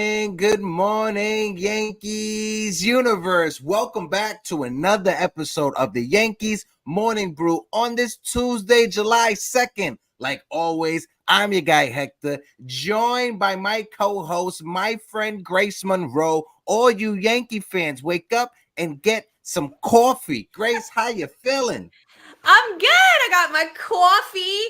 Good morning, Yankees universe. Welcome back to another episode of the Yankees Morning Brew on this Tuesday, July 2nd. Like always, I'm your guy, Hector, joined by my co-host, my friend Grace Monroe. All you Yankee fans, wake up and get some coffee. Grace, how you feeling? I'm good. I got my coffee.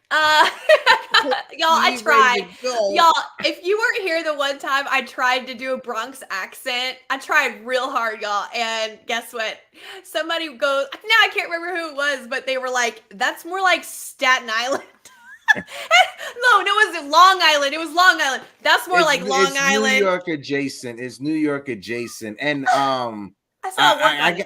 Y'all, I tried. Y'all, if you weren't here the one time I tried to do a Bronx accent, I tried real hard, y'all. And guess what? Somebody goes, now I can't remember who it was, but they were like, that's more like Staten Island. No, it wasn't Long Island. It was Long Island. That's more like Long Island. New York adjacent. It's New York adjacent. And I saw one.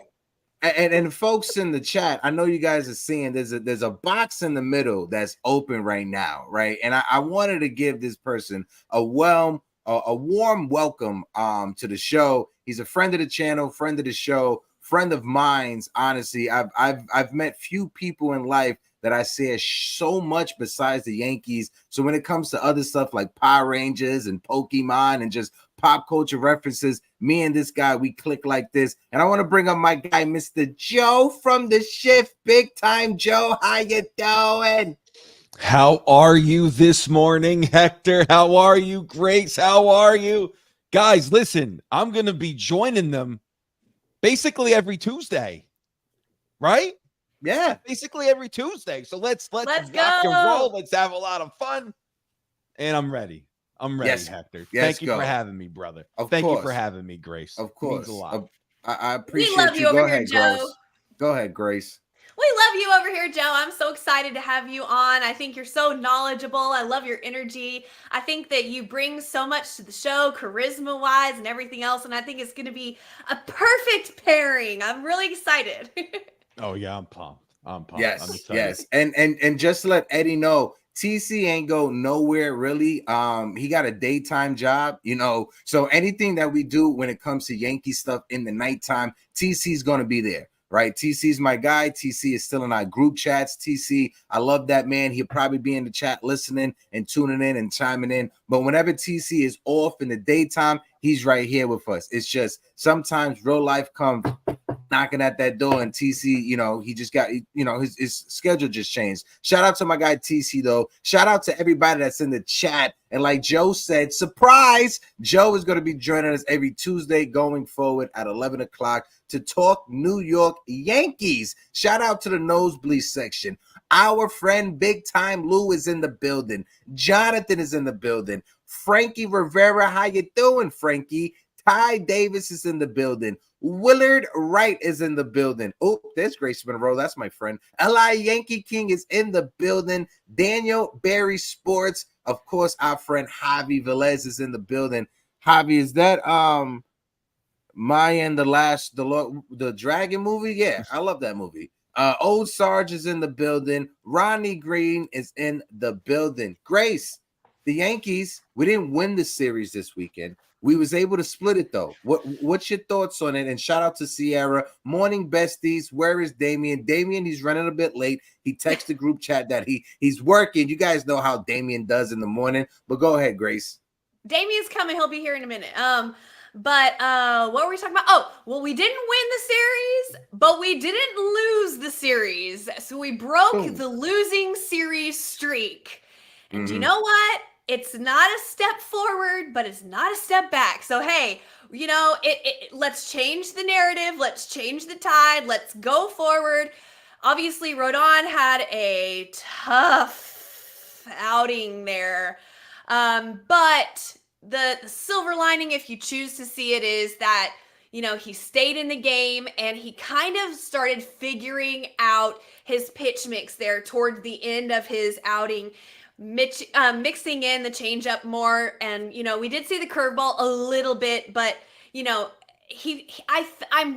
And folks in the chat, I know you guys are seeing there's a box in the middle that's open right now, right? And I wanted to give this person a warm welcome to the show. He's a friend of the channel, friend of the show, friend of mine's. Honestly, I've met few people in life that I say so much besides the Yankees. So when it comes to other stuff like Power Rangers and Pokemon and just pop culture references, me and this guy, we click like this. And I want to bring up my guy, Mr. Joe from the shift. Big time, Joe. How you doing? How are you this morning, Hector? How are you, Grace? How are you? Guys, listen, I'm going to be joining them basically every Tuesday, right? Yeah. Basically every Tuesday. So let's rock and roll. Let's have a lot of fun. And I'm ready. Yes. Hector. Yes, Thank you for having me, brother. Thank you for having me, Grace. Of course. It means a lot. I appreciate we love you. Over here, Joe. Grace. Go ahead, Grace. We love you over here, Joe. I'm so excited to have you on. I think you're so knowledgeable. I love your energy. I think that you bring so much to the show, charisma-wise and everything else, and I think it's going to be a perfect pairing. I'm really excited. Oh, yeah, I'm pumped. Yes, I'm excited. yes. And just to let Eddie know, TC ain't go nowhere really. He got a daytime job, so anything that we do when it comes to Yankee stuff in the nighttime, TC's gonna be there, right? TC's my guy. TC is still in our group chats. TC, I love that man. He'll probably be in the chat listening and tuning in and chiming in, but whenever TC is off in the daytime, he's right here with us. It's just sometimes real life comes knocking at that door, and TC, he just got, his schedule just changed. Shout out to my guy TC though. Shout out to everybody that's in the chat. And like Joe said, surprise, Joe is going to be joining us every Tuesday going forward at 11 o'clock to talk New York Yankees. Shout out to the nosebleed section. Our friend Big Time Lou is in the building. Jonathan is in the building. Frankie Rivera, how you doing, Frankie? Ty Davis is in the building. Willard Wright is in the building. Oh, there's Grace Monroe. That's my friend. L.I. Yankee King is in the building. Daniel Barry Sports. Of course, our friend Javi Velez is in the building. Javi, is that Maya and the Dragon movie? Yeah, I love that movie. Old Sarge is in the building. Ronnie Green is in the building. Grace, the Yankees, we didn't win the series this weekend. We was able to split it though. What's your thoughts on it? And shout out to Sierra. Morning besties. Where is Damien? Damien, he's running a bit late. He texted the group chat that he's working. You guys know how Damien does in the morning. But go ahead, Grace. Damien's coming. He'll be here in a minute. But what were we talking about? Oh, well, we didn't win the series, but we didn't lose the series. So we broke the losing series streak. And do you know what? It's not a step forward, but it's not a step back. So, hey, let's change the narrative. Let's change the tide. Let's go forward. Obviously, Rodon had a tough outing there. But the silver lining, if you choose to see it, is that, he stayed in the game and he kind of started figuring out his pitch mix there toward the end of his outing. Mixing in the changeup more, and we did see the curveball a little bit, but I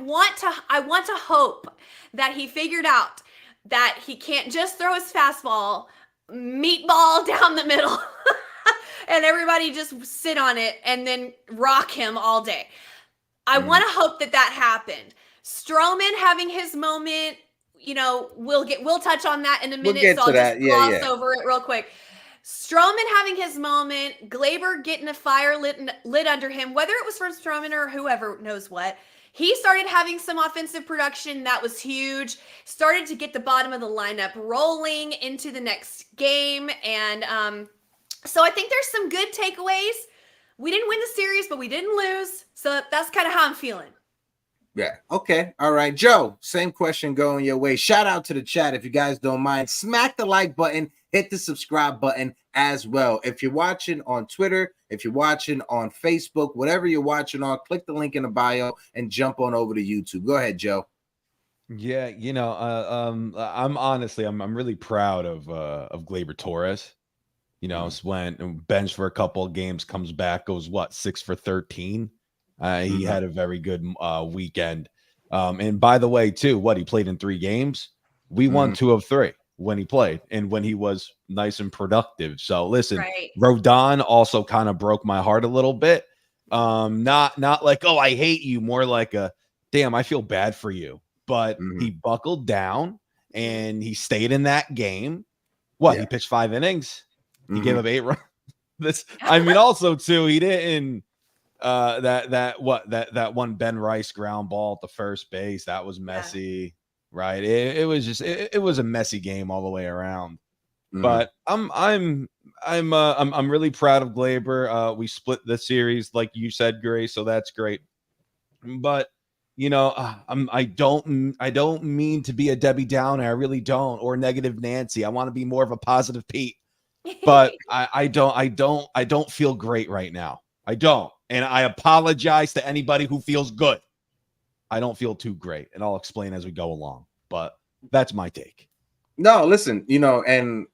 want to hope that he figured out that he can't just throw his fastball meatball down the middle and everybody just sit on it and then rock him all day. I want to hope that happened. Stroman having his moment, we'll touch on that in a minute. So I'll just gloss over it real quick. Stroman having his moment, Glaber getting a fire lit under him, whether it was from Stroman or whoever knows what. He started having some offensive production. That was huge. Started to get the bottom of the lineup rolling into the next game. And so I think there's some good takeaways. We didn't win the series, but we didn't lose. So that's kind of how I'm feeling. Yeah. Okay. All right. Joe, same question going your way. Shout out to the chat. If you guys don't mind, smack the like button, hit the subscribe button as well. If you're watching on Twitter, if you're watching on Facebook, whatever you're watching on, click the link in the bio and jump on over to YouTube. Go ahead, Joe. Yeah, I'm honestly, I'm really proud of Glaber Torres. Went benched for a couple of games, comes back, goes 6 for 13. He had a very good weekend. And by the way, too, he played in 3 games. We won 2 of 3 when he played and when he was nice and productive. So listen, Right. Rodon also kind of broke my heart a little bit. Not like, oh, I hate you, more like a damn, I feel bad for you. But he buckled down and he stayed in that game. He pitched 5 innings. He gave up 8 runs. Also too, he didn't that one Ben Rice ground ball at the first base, that was messy, right? It was just it was a messy game all the way around. But I'm really proud of Glaber. We split the series like you said, Grace, so that's great. But I don't mean to be a Debbie Downer. I really don't, or negative Nancy. I want to be more of a positive Pete. But I don't feel great right now. I don't. And I apologize to anybody who feels good. I don't feel too great, and I'll explain as we go along. But that's my take. No, listen, and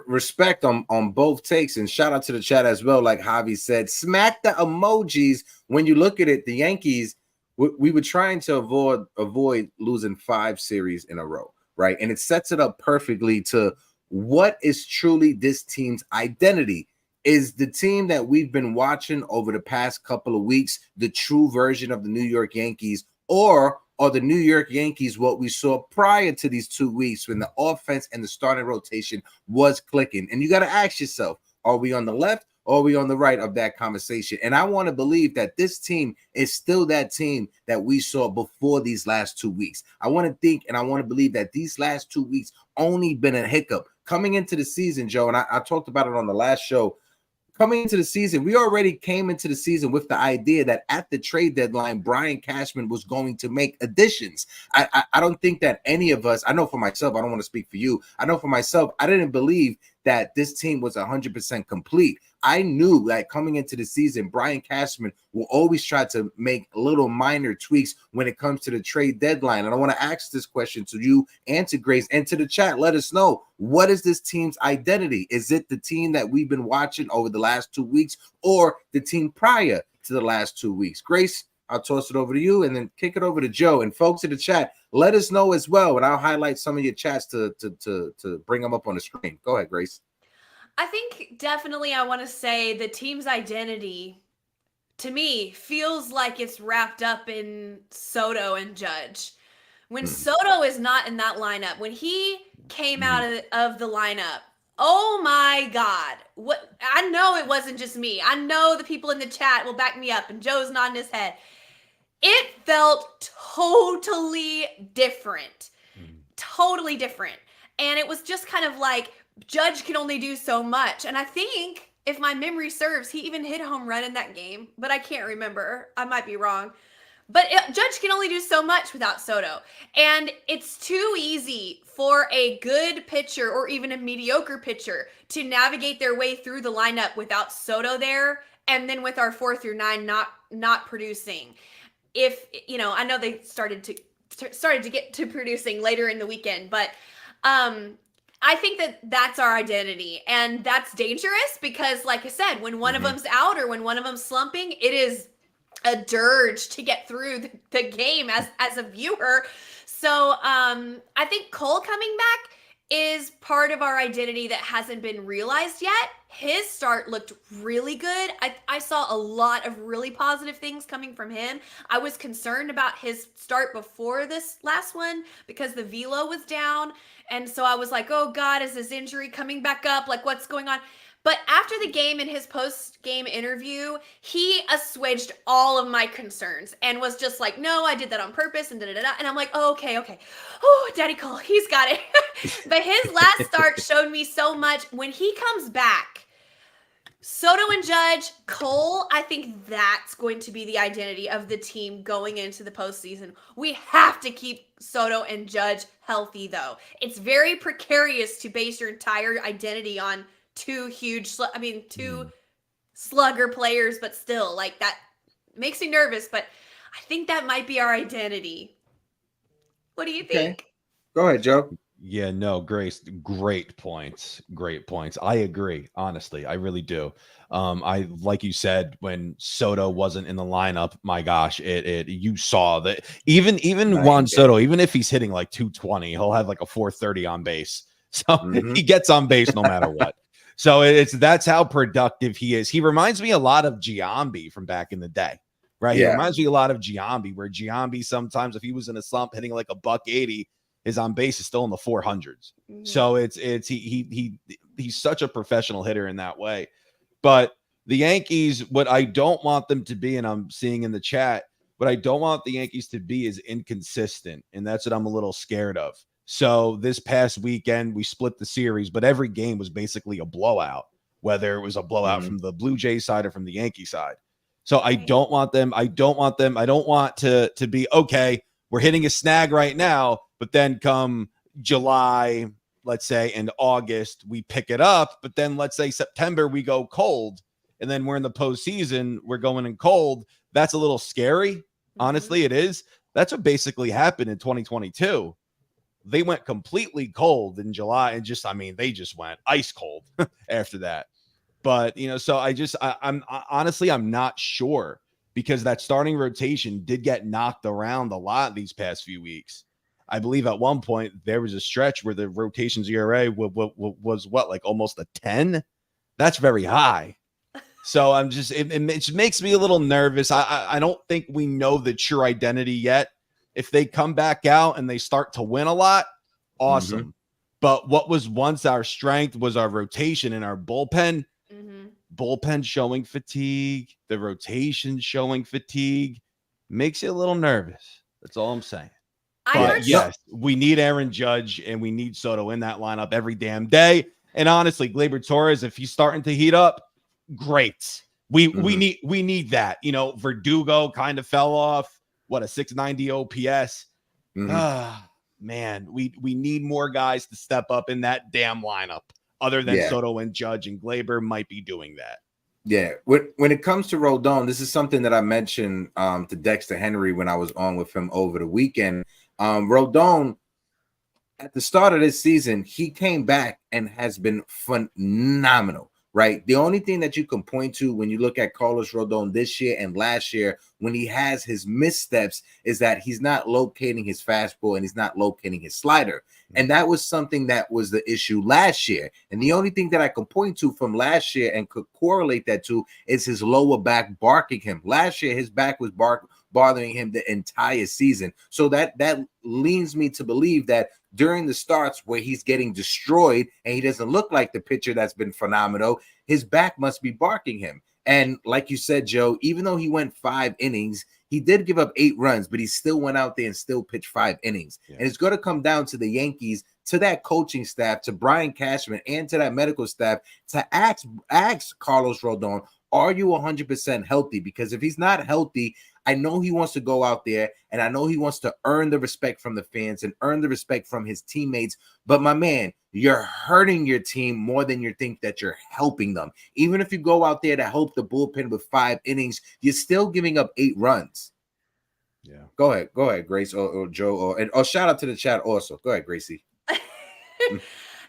respect on both takes, and shout out to the chat as well. Like Javi said, smack the emojis. When you look at it, the Yankees, we were trying to avoid losing 5 series in a row, right? And it sets it up perfectly to what is truly this team's identity. Is the team that we've been watching over the past couple of weeks the true version of the New York Yankees, or are the New York Yankees what we saw prior to these 2 weeks when the offense and the starting rotation was clicking? And you got to ask yourself, are we on the left or are we on the right of that conversation? And I want to believe that this team is still that team that we saw before these last 2 weeks. I want to think and I want to believe that these last 2 weeks only been a hiccup. Coming into the season, Joe, and I talked about it on the last show, coming into the season, we already came into the season with the idea that at the trade deadline, Brian Cashman was going to make additions. I don't think that any of us, I know for myself, I don't want to speak for you. I know for myself, I didn't believe that this team was 100% complete. I knew that coming into the season, Brian Cashman will always try to make little minor tweaks when it comes to the trade deadline. And I want to ask this question to you and to Grace and to the chat. Let us know, what is this team's identity? Is it the team that we've been watching over the last 2 weeks, or the team prior to the last 2 weeks? Grace, I'll toss it over to you and then kick it over to Joe. And folks in the chat, let us know as well. And I'll highlight some of your chats to bring them up on the screen. Go ahead, Grace. I think definitely I want to say the team's identity, to me, feels like it's wrapped up in Soto and Judge. When Soto is not in that lineup, when he came out of the lineup, oh my God. What, I know it wasn't just me. I know the people in the chat will back me up, and Joe's nodding his head. It felt totally different. Totally different. And it was just kind of like, Judge can only do so much. And I think, if my memory serves, he even hit a home run in that game, but I can't remember. I might be wrong. But Judge can only do so much without Soto. And it's too easy for a good pitcher or even a mediocre pitcher to navigate their way through the lineup without Soto there, and then with our 4 through 9 not producing. If, I know they started to get to producing later in the weekend, but I think that's our identity, and that's dangerous because, like I said, when one of them's out or when one of them's slumping, it is a dirge to get through the game as a viewer. So I think Cole coming back is part of our identity that hasn't been realized yet. His start looked really good. I saw a lot of really positive things coming from him. I was concerned about his start before this last one because the velo was down. And so I was like, oh God, is this injury coming back up? Like, what's going on? But after the game, in his post-game interview, he assuaged all of my concerns and was just like, no, I did that on purpose and da-da-da. And I'm like, oh, okay. Oh, Daddy Cole, he's got it. But his last start showed me so much. When he comes back, Soto and Judge, Cole, I think that's going to be the identity of the team going into the postseason. We have to keep Soto and Judge healthy, though. It's very precarious to base your entire identity on two slugger players, but still, like, that makes me nervous, but I think that might be our identity. What do you think? Okay. Go ahead, Joe. Yeah, no, Grace, great points. Great points. I agree. Honestly, I really do. I, like you said, when Soto wasn't in the lineup, my gosh, you saw that even Juan Soto, even if he's hitting like 220, he'll have like a 430 on base. So he gets on base no matter what. So that's how productive he is. He reminds me a lot of Giambi from back in the day, right? Yeah. He reminds me a lot of Giambi, where Giambi sometimes, if he was in a slump hitting like a $180, his on base is still in the 400s. So he's such a professional hitter in that way. But the Yankees, what I don't want them to be, and I'm seeing in the chat, what I don't want the Yankees to be is inconsistent. And that's what I'm a little scared of. So this past weekend, we split the series, but every game was basically a blowout, whether it was a blowout from the Blue Jays side or from the Yankee side. So I don't want to be, okay, we're hitting a snag right now, but then come July, let's say, and August, we pick it up. But then let's say September, we go cold. And then we're in the postseason, we're going in cold. That's a little scary. Honestly, it is. That's what basically happened in 2022. They went completely cold in July and they just went ice cold after that. But, so I'm honestly, I'm not sure, because that starting rotation did get knocked around a lot these past few weeks. I believe at one point there was a stretch where the rotations ERA was what, like almost a 10? That's very high. So I'm just, it makes me a little nervous. I don't think we know the true identity yet. If they come back out and they start to win a lot, awesome. But what was once our strength was our rotation and our bullpen. Bullpen showing fatigue, the rotation showing fatigue, makes you a little nervous. That's all I'm saying. But yes, we need Aaron Judge and we need Soto in that lineup every damn day. And honestly, Gleyber Torres, if he's starting to heat up, great. We need that. Verdugo kind of fell off. What, a 690 OPS? Man, we need more guys to step up in that damn lineup. Other than Soto and Judge, and Gleyber might be doing that. Yeah. When it comes to Rodon, this is something that I mentioned to Dexter Henry when I was on with him over the weekend. Rodon, at the start of this season, he came back and has been phenomenal, right? The only thing that you can point to when you look at Carlos Rodon this year and last year, when he has his missteps, is that he's not locating his fastball and he's not locating his slider. And that was something that was the issue last year. And the only thing that I can point to from last year and could correlate that to is his lower back barking him. Last year, his back was bothering him the entire season. So that leads me to believe that during the starts where he's getting destroyed and he doesn't look like the pitcher that's been phenomenal, his back must be barking him. And like you said, Joe, even though he went 5 innings, he did give up 8 runs, but he still went out there and still pitched 5 innings. Yeah. And it's going to come down to the Yankees, to that coaching staff, to Brian Cashman, and to that medical staff to ask Carlos Rodon, are you 100% healthy? Because if he's not healthy, I know he wants to go out there and I know he wants to earn the respect from the fans and earn the respect from his teammates. But my man, you're hurting your team more than you think that you're helping them. Even if you go out there to help the bullpen with 5 innings, you're still giving up 8 runs. Yeah. Go ahead, Grace or Joe, or shout out to the chat also. Go ahead, Gracie.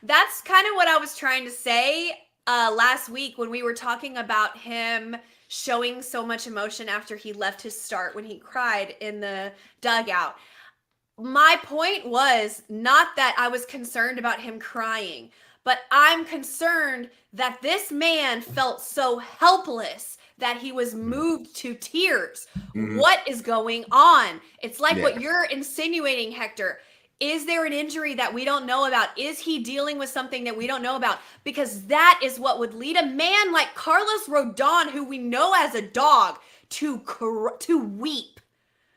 That's kind of what I was trying to say last week when we were talking about him showing so much emotion after he left his start when he cried in the dugout. My point was not that I was concerned about him crying, but I'm concerned that this man felt so helpless that he was moved to tears. What is going on? It's like what you're insinuating, Hector. Is there an injury that we don't know about? Is he dealing with something that we don't know about? Because that is what would lead a man like Carlos Rodon, who we know as a dog, to weep.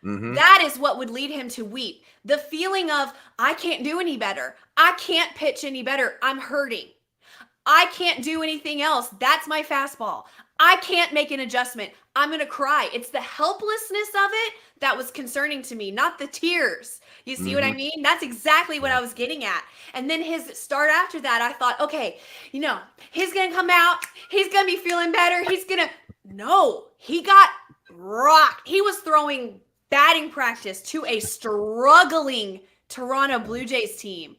That is what would lead him to weep. The feeling of, I can't do any better. I can't pitch any better. I'm hurting. I can't do anything else. That's my fastball. I can't make an adjustment. I'm going to cry. It's the helplessness of it that was concerning to me, not the tears. You see what I mean? That's exactly what I was getting at. And then his start after that, I thought, okay, you know, he's going to come out. He's going to be feeling better. No, he got rocked. He was throwing batting practice to a struggling Toronto Blue Jays team.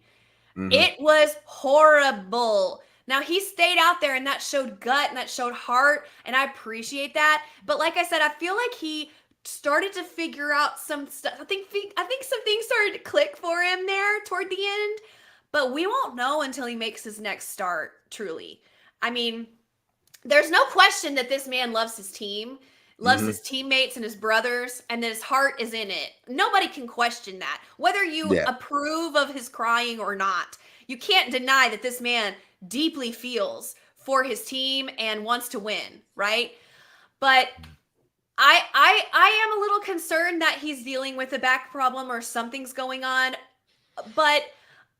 It was horrible. Now, he stayed out there, and that showed gut and that showed heart, and I appreciate that. But like I said, I feel like he started to figure out some stuff. I think some things started to click for him there toward the end, but we won't know until he makes his next start, truly. I mean, there's no question that this man loves his team, loves his teammates and his brothers, and that his heart is in it. Nobody can question that. Whether you approve of his crying or not, you can't deny that this man deeply feels for his team and wants to win, right? But I am a little concerned that he's dealing with a back problem or something's going on. But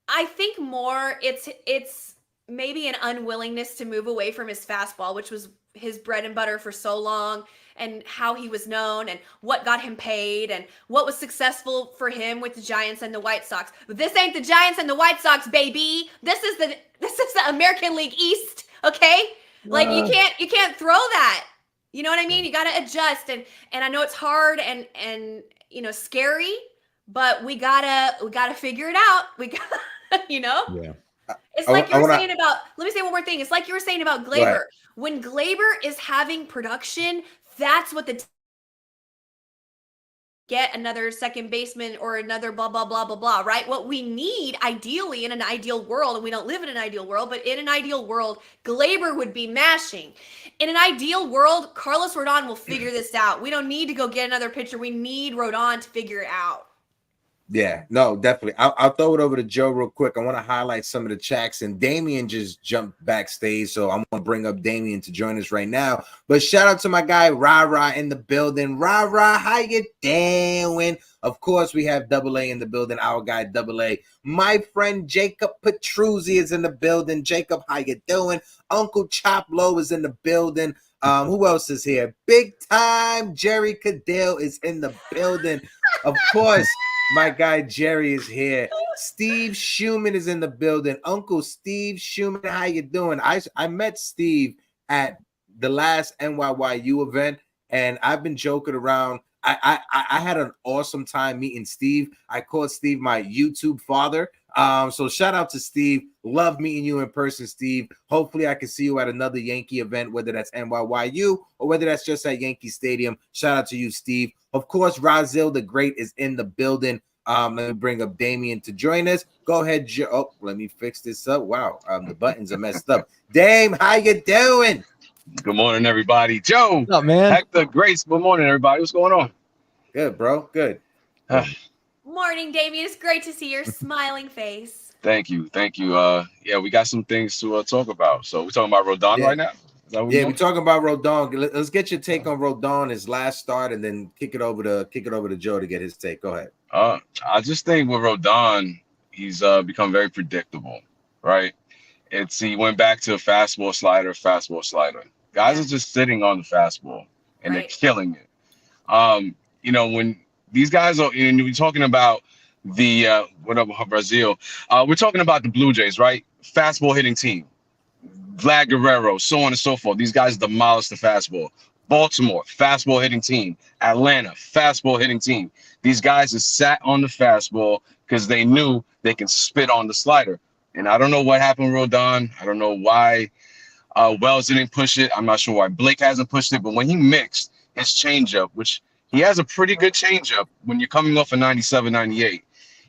I think more it's maybe an unwillingness to move away from his fastball, which was his bread and butter for so long, and how he was known and what got him paid and what was successful for him with the Giants and the White Sox. But this ain't the Giants and the White Sox, baby. This is the American League East, okay? Like you can't throw that. You know what I mean? You got to adjust, and I know it's hard and you know, scary, but we gotta figure it out. We got, you know. Yeah. It's like you were saying about. Let me say one more thing. It's like you were saying about Glaber. Right. When Glaber is having production, that's what get another second baseman or another blah, blah, blah, blah, blah, right? What we need ideally in an ideal world, and we don't live in an ideal world, but in an ideal world, Glaber would be mashing. In an ideal world, Carlos Rodon will figure this out. We don't need to go get another pitcher. We need Rodon to figure it out. Yeah, no, definitely. I'll throw it over to Joe real quick. I want to highlight some of the chats, and Damien just jumped backstage, so I'm going to bring up Damien to join us right now. But shout out to my guy Ra in the building. Ra, how you doing? Of course, we have Double A in the building. Our guy Double A. My friend Jacob Petruzzi is in the building. Jacob, how you doing? Uncle Chop Low is in the building. Who else is here? Big time Jerry Cadell is in the building. Of course. My guy Jerry is here. Steve Schumann is in the building. Uncle Steve Schumann, how you doing? I met Steve at the last NYYU event, and I've been joking around. I had an awesome time meeting Steve. I called Steve my YouTube father. So shout out to Steve. Love meeting you in person, Steve. Hopefully I can see you at another Yankee event, whether that's NYYU or whether that's just at Yankee Stadium. Shout out to you, Steve. Of course, Razil the Great is in the building. Let me bring up Damien to join us. Go ahead, Joe. Oh, let me fix this up. Wow, the buttons are messed up. Dame, how you doing? Good morning, everybody. Joe, what's up, man? Hector, Grace. Good morning, everybody. What's going on? Good, bro. Good. Morning, Damien. It's great to see your smiling face. Thank you. Yeah, we got some things to talk about. So we're talking about Rodon right now. We're talking about Rodon. Let's get your take on Rodon, his last start, and then kick it over to Joe to get his take. Go ahead. I just think with Rodon, he's become very predictable, right? He went back to fastball slider. Guys are just sitting on the fastball and they're killing it. You know, when these guys are, and we're talking about the Brazil, we're talking about the Blue Jays, right? Fastball hitting team. Vlad Guerrero, so on and so forth. These guys demolished the fastball. Baltimore, fastball hitting team. Atlanta, fastball hitting team. These guys just sat on the fastball because they knew they can spit on the slider. And I don't know what happened with Rodon. I don't know why Wells didn't push it. I'm not sure why Blake hasn't pushed it. But when he mixed his changeup, which he has a pretty good changeup when you're coming off a 97, 98.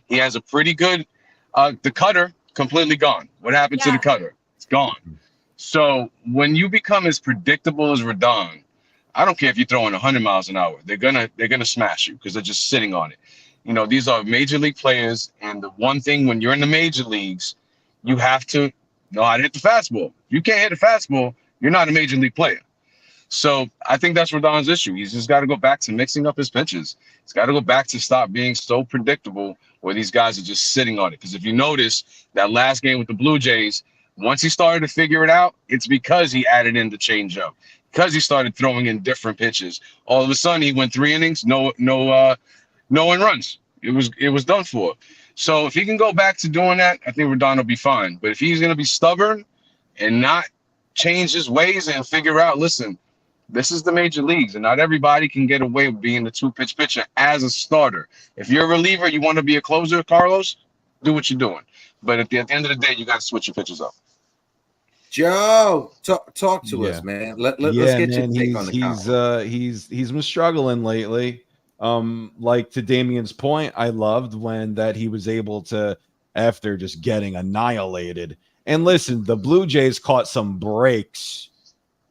He has a pretty good the cutter completely gone. What happened to the cutter? It's gone. So when you become as predictable as Rodon, I don't care if you're throwing 100 miles an hour. They're gonna smash you because they're just sitting on it. You know, these are major league players, and the one thing when you're in the major leagues, you have to know how to hit the fastball. If you can't hit a fastball, you're not a major league player. So I think that's Rodon's issue. He's just got to go back to mixing up his pitches. He's got to go back to stop being so predictable where these guys are just sitting on it. Because if you notice that last game with the Blue Jays, once he started to figure it out, it's because he added in the changeup, because he started throwing in different pitches. All of a sudden, he went 3 innings, no one runs. It was done for. So if he can go back to doing that, I think Rodon will be fine. But if he's going to be stubborn and not change his ways and figure out, listen, this is the major leagues, and not everybody can get away with being the 2-pitch pitcher as a starter. If you're a reliever, you want to be a closer, Carlos, do what you're doing. But at the end of the day, you got to switch your pitches up. Joe, talk to us, man. Let's get your take on the combo. He's been struggling lately. Like to Damian's point, I loved when that he was able to, after just getting annihilated. And listen, the Blue Jays caught some breaks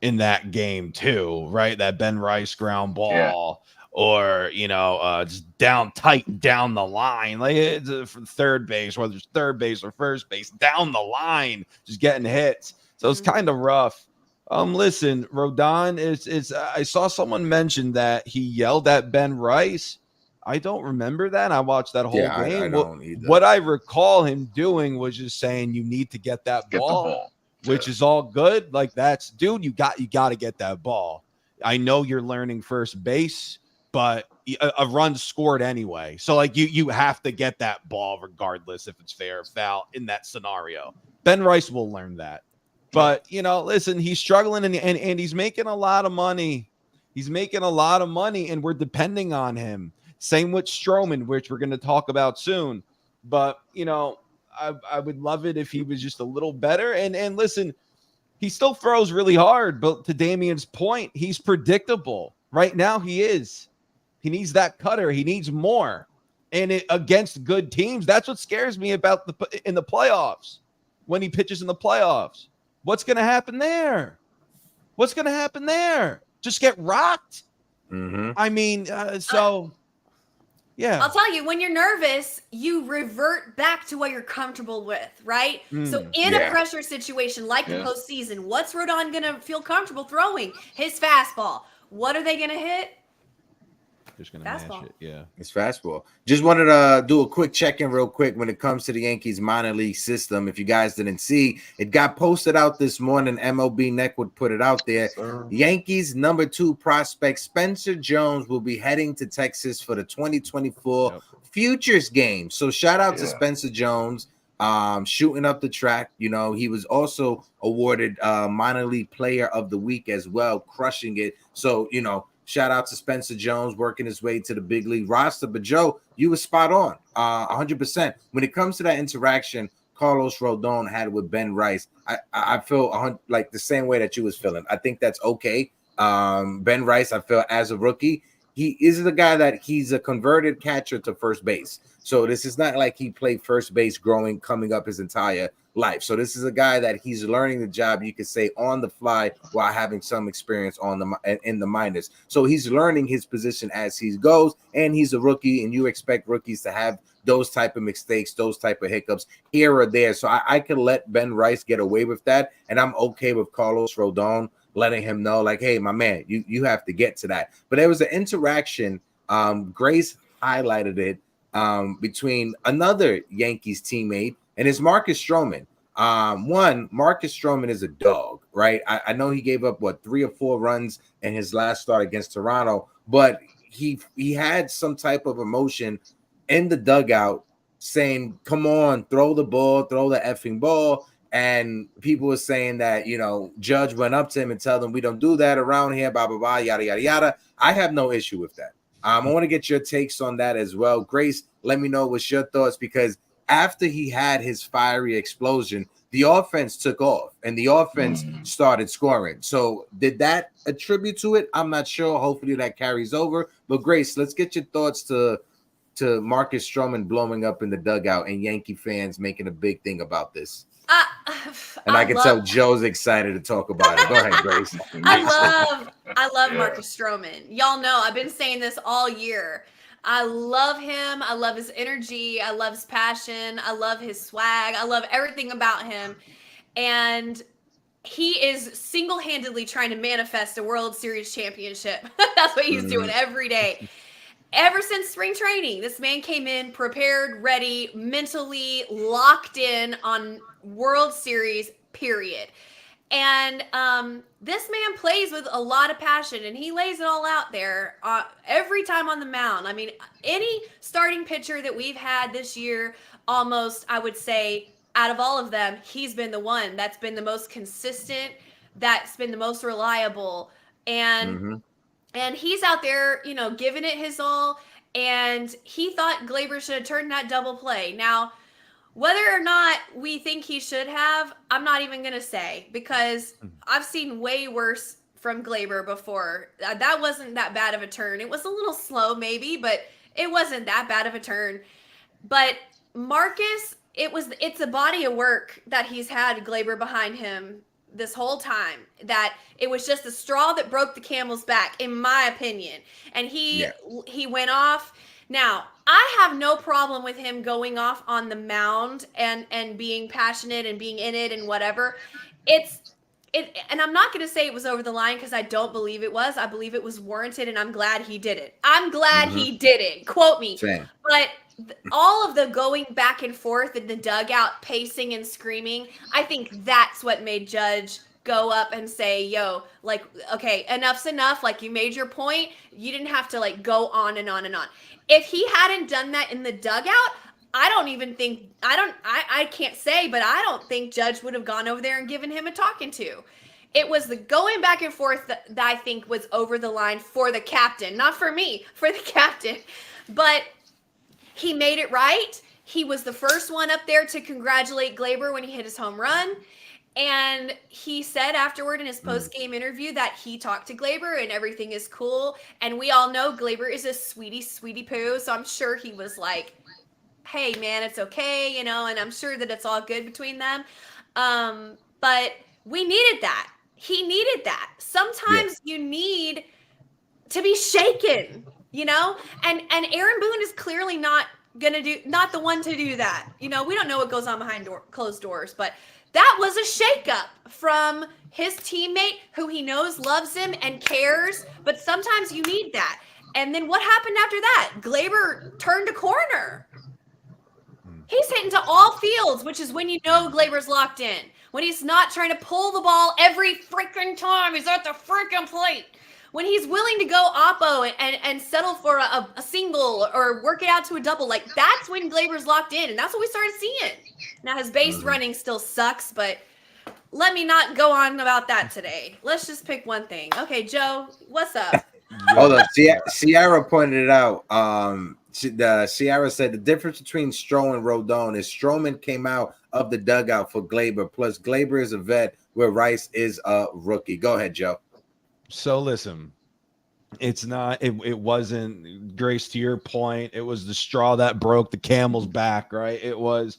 in that game too, right? That Ben Rice ground ball, or just down tight down the line, like it's from third base, whether it's third base or first base, down the line, just getting hits. So it's kind of rough. Listen, Rodon is. I saw someone mention that he yelled at Ben Rice. I don't remember that. I watched that whole game. I don't either. What I recall him doing was just saying, "You need to get that ball." Which is all good. Like that's, dude, you got to get that ball. I know you're learning first base, but a run scored anyway. So like you have to get that ball regardless if it's fair or foul in that scenario. Ben Rice will learn that. But listen, he's struggling and he's making a lot of money. He's making a lot of money, and we're depending on him. Same with Stroman, which we're going to talk about soon. But I would love it if he was just a little better. And listen, he still throws really hard, but to Damian's point, he's predictable. Right now he is. He needs that cutter. He needs more. And against good teams, that's what scares me about in the playoffs. When he pitches in the playoffs, what's going to happen there? What's going to happen there? Just get rocked? Mm-hmm. I mean, yeah. I'll tell you, when you're nervous, you revert back to what you're comfortable with, right? So in a pressure situation like the postseason, what's Rodon going to feel comfortable throwing? His fastball. What are they going to hit? Just going to mash it, yeah. It's fastball. Just wanted to do a quick check-in real quick when it comes to the Yankees minor league system. If you guys didn't see, it got posted out this morning. MLB Network put it out there. Yankees number 2 prospect Spencer Jones will be heading to Texas for the 2024 Futures game. So shout out to Spencer Jones, shooting up the track. He was also awarded minor league player of the week as well, crushing it. So, shout out to Spencer Jones working his way to the big league roster. But Joe, you were spot on, 100%. When it comes to that interaction Carlos Rodon had with Ben Rice, I feel like the same way that you was feeling. I think that's okay. Ben Rice, I feel as a rookie, he is the guy that he's a converted catcher to first base. So this is not like he played first base coming up his entire life. So this is a guy that he's learning the job, you could say, on the fly while having some experience in the minors. So he's learning his position as he goes, and he's a rookie, and you expect rookies to have those type of mistakes, those type of hiccups here or there. So I could let Ben Rice get away with that, and I'm okay with Carlos Rodon letting him know, like, hey, my man, you have to get to that. But there was an interaction. Grace highlighted it between another Yankees teammate, and it's Marcus Stroman. Marcus Stroman is a dog, right? I know he gave up 3 or 4 runs in his last start against Toronto, but he had some type of emotion in the dugout saying, come on, throw the effing ball. And people were saying that, Judge went up to him and tell them, we don't do that around here, blah, blah, blah, yada, yada, yada. I have no issue with that. I want to get your takes on that as well. Grace, let me know what's your thoughts, because after he had his fiery explosion, the offense took off and the offense started scoring. So did that attribute to it? I'm not sure. Hopefully that carries over. But Grace, let's get your thoughts to Marcus Stroman blowing up in the dugout and Yankee fans making a big thing about this. I can tell Joe's excited to talk about it. Go ahead, Grace. I love Marcus Stroman. Y'all know I've been saying this all year. I love him. I love his energy. I love his passion. I love his swag. I love everything about him. And he is single-handedly trying to manifest a World Series championship. That's what he's doing every day. Ever since spring training, this man came in prepared, ready, mentally locked in on World Series, period. And this man plays with a lot of passion, and he lays it all out there every time on the mound. I mean, any starting pitcher that we've had this year, almost, I would say, out of all of them, he's been the one that's been the most consistent, that's been the most reliable. And he's out there, you know, giving it his all. And he thought Glaber should have turned that double play. Now, whether or not we think he should have, I'm not even going to say, because I've seen way worse from Glaber before. That wasn't that bad of a turn. It was a little slow maybe, but it wasn't that bad of a turn. But Marcus, it's a body of work that he's had Glaber behind him this whole time, that it was just the straw that broke the camel's back, in my opinion. And he went off. Now, I have no problem with him going off on the mound and being passionate and being in it and whatever. And I'm not going to say it was over the line, because I don't believe it was. I believe it was warranted, and I'm glad he did it. I'm glad he did it. Quote me. Same. But all of the going back and forth in the dugout, pacing and screaming, I think that's what made Judge go up and say, yo, like, okay, enough's enough. Like, you made your point. You didn't have to, like, go on and on and on. If he hadn't done that in the dugout, I can't say, but I don't think Judge would have gone over there and given him a talking to. It was the going back and forth that I think was over the line for the captain, not for me, for the captain. But he made it right. He was the first one up there to congratulate Glaber when he hit his home run. And he said afterward in his post-game interview that he talked to Glaber and everything is cool. And we all know Glaber is a sweetie poo. So I'm sure he was like, hey, man, it's okay, you know, and I'm sure that it's all good between them. But we needed that. He needed that. Sometimes you need to be shaken, you know, and Aaron Boone is clearly not the one to do that. You know, we don't know what goes on behind closed doors, but that was a shakeup from his teammate who he knows loves him and cares, but sometimes you need that. And then what happened after that? Glaber turned a corner. He's hitting to all fields, which is when you know Glaber's locked in. When he's not trying to pull the ball every freaking time he's at the freaking plate. When he's willing to go oppo and settle for a single or work it out to a double, like, that's when Glaber's locked in, and that's what we started seeing. Now, his base running still sucks, but let me not go on about that today. Let's just pick one thing. Okay, Joe, what's up? Hold on. Sierra pointed it out. Sierra said the difference between Stroh and Rodon is Stroman came out of the dugout for Glaber, plus Glaber is a vet where Rice is a rookie. Go ahead, Joe. So listen, it wasn't, Grace, to your point, it was the straw that broke the camel's back, right? It wasn't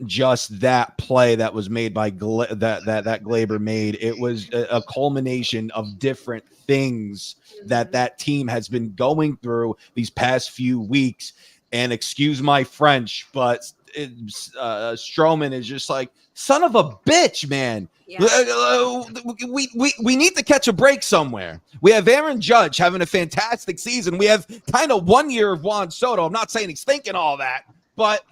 just that play that was made by that Glaber made. It was a culmination of different things that team has been going through these past few weeks. And excuse my French, but Stroman is just like, son of a bitch, man. Yeah. We need to catch a break somewhere. We have Aaron Judge having a fantastic season. We have kind of 1 year of Juan Soto. I'm not saying he's thinking all that, but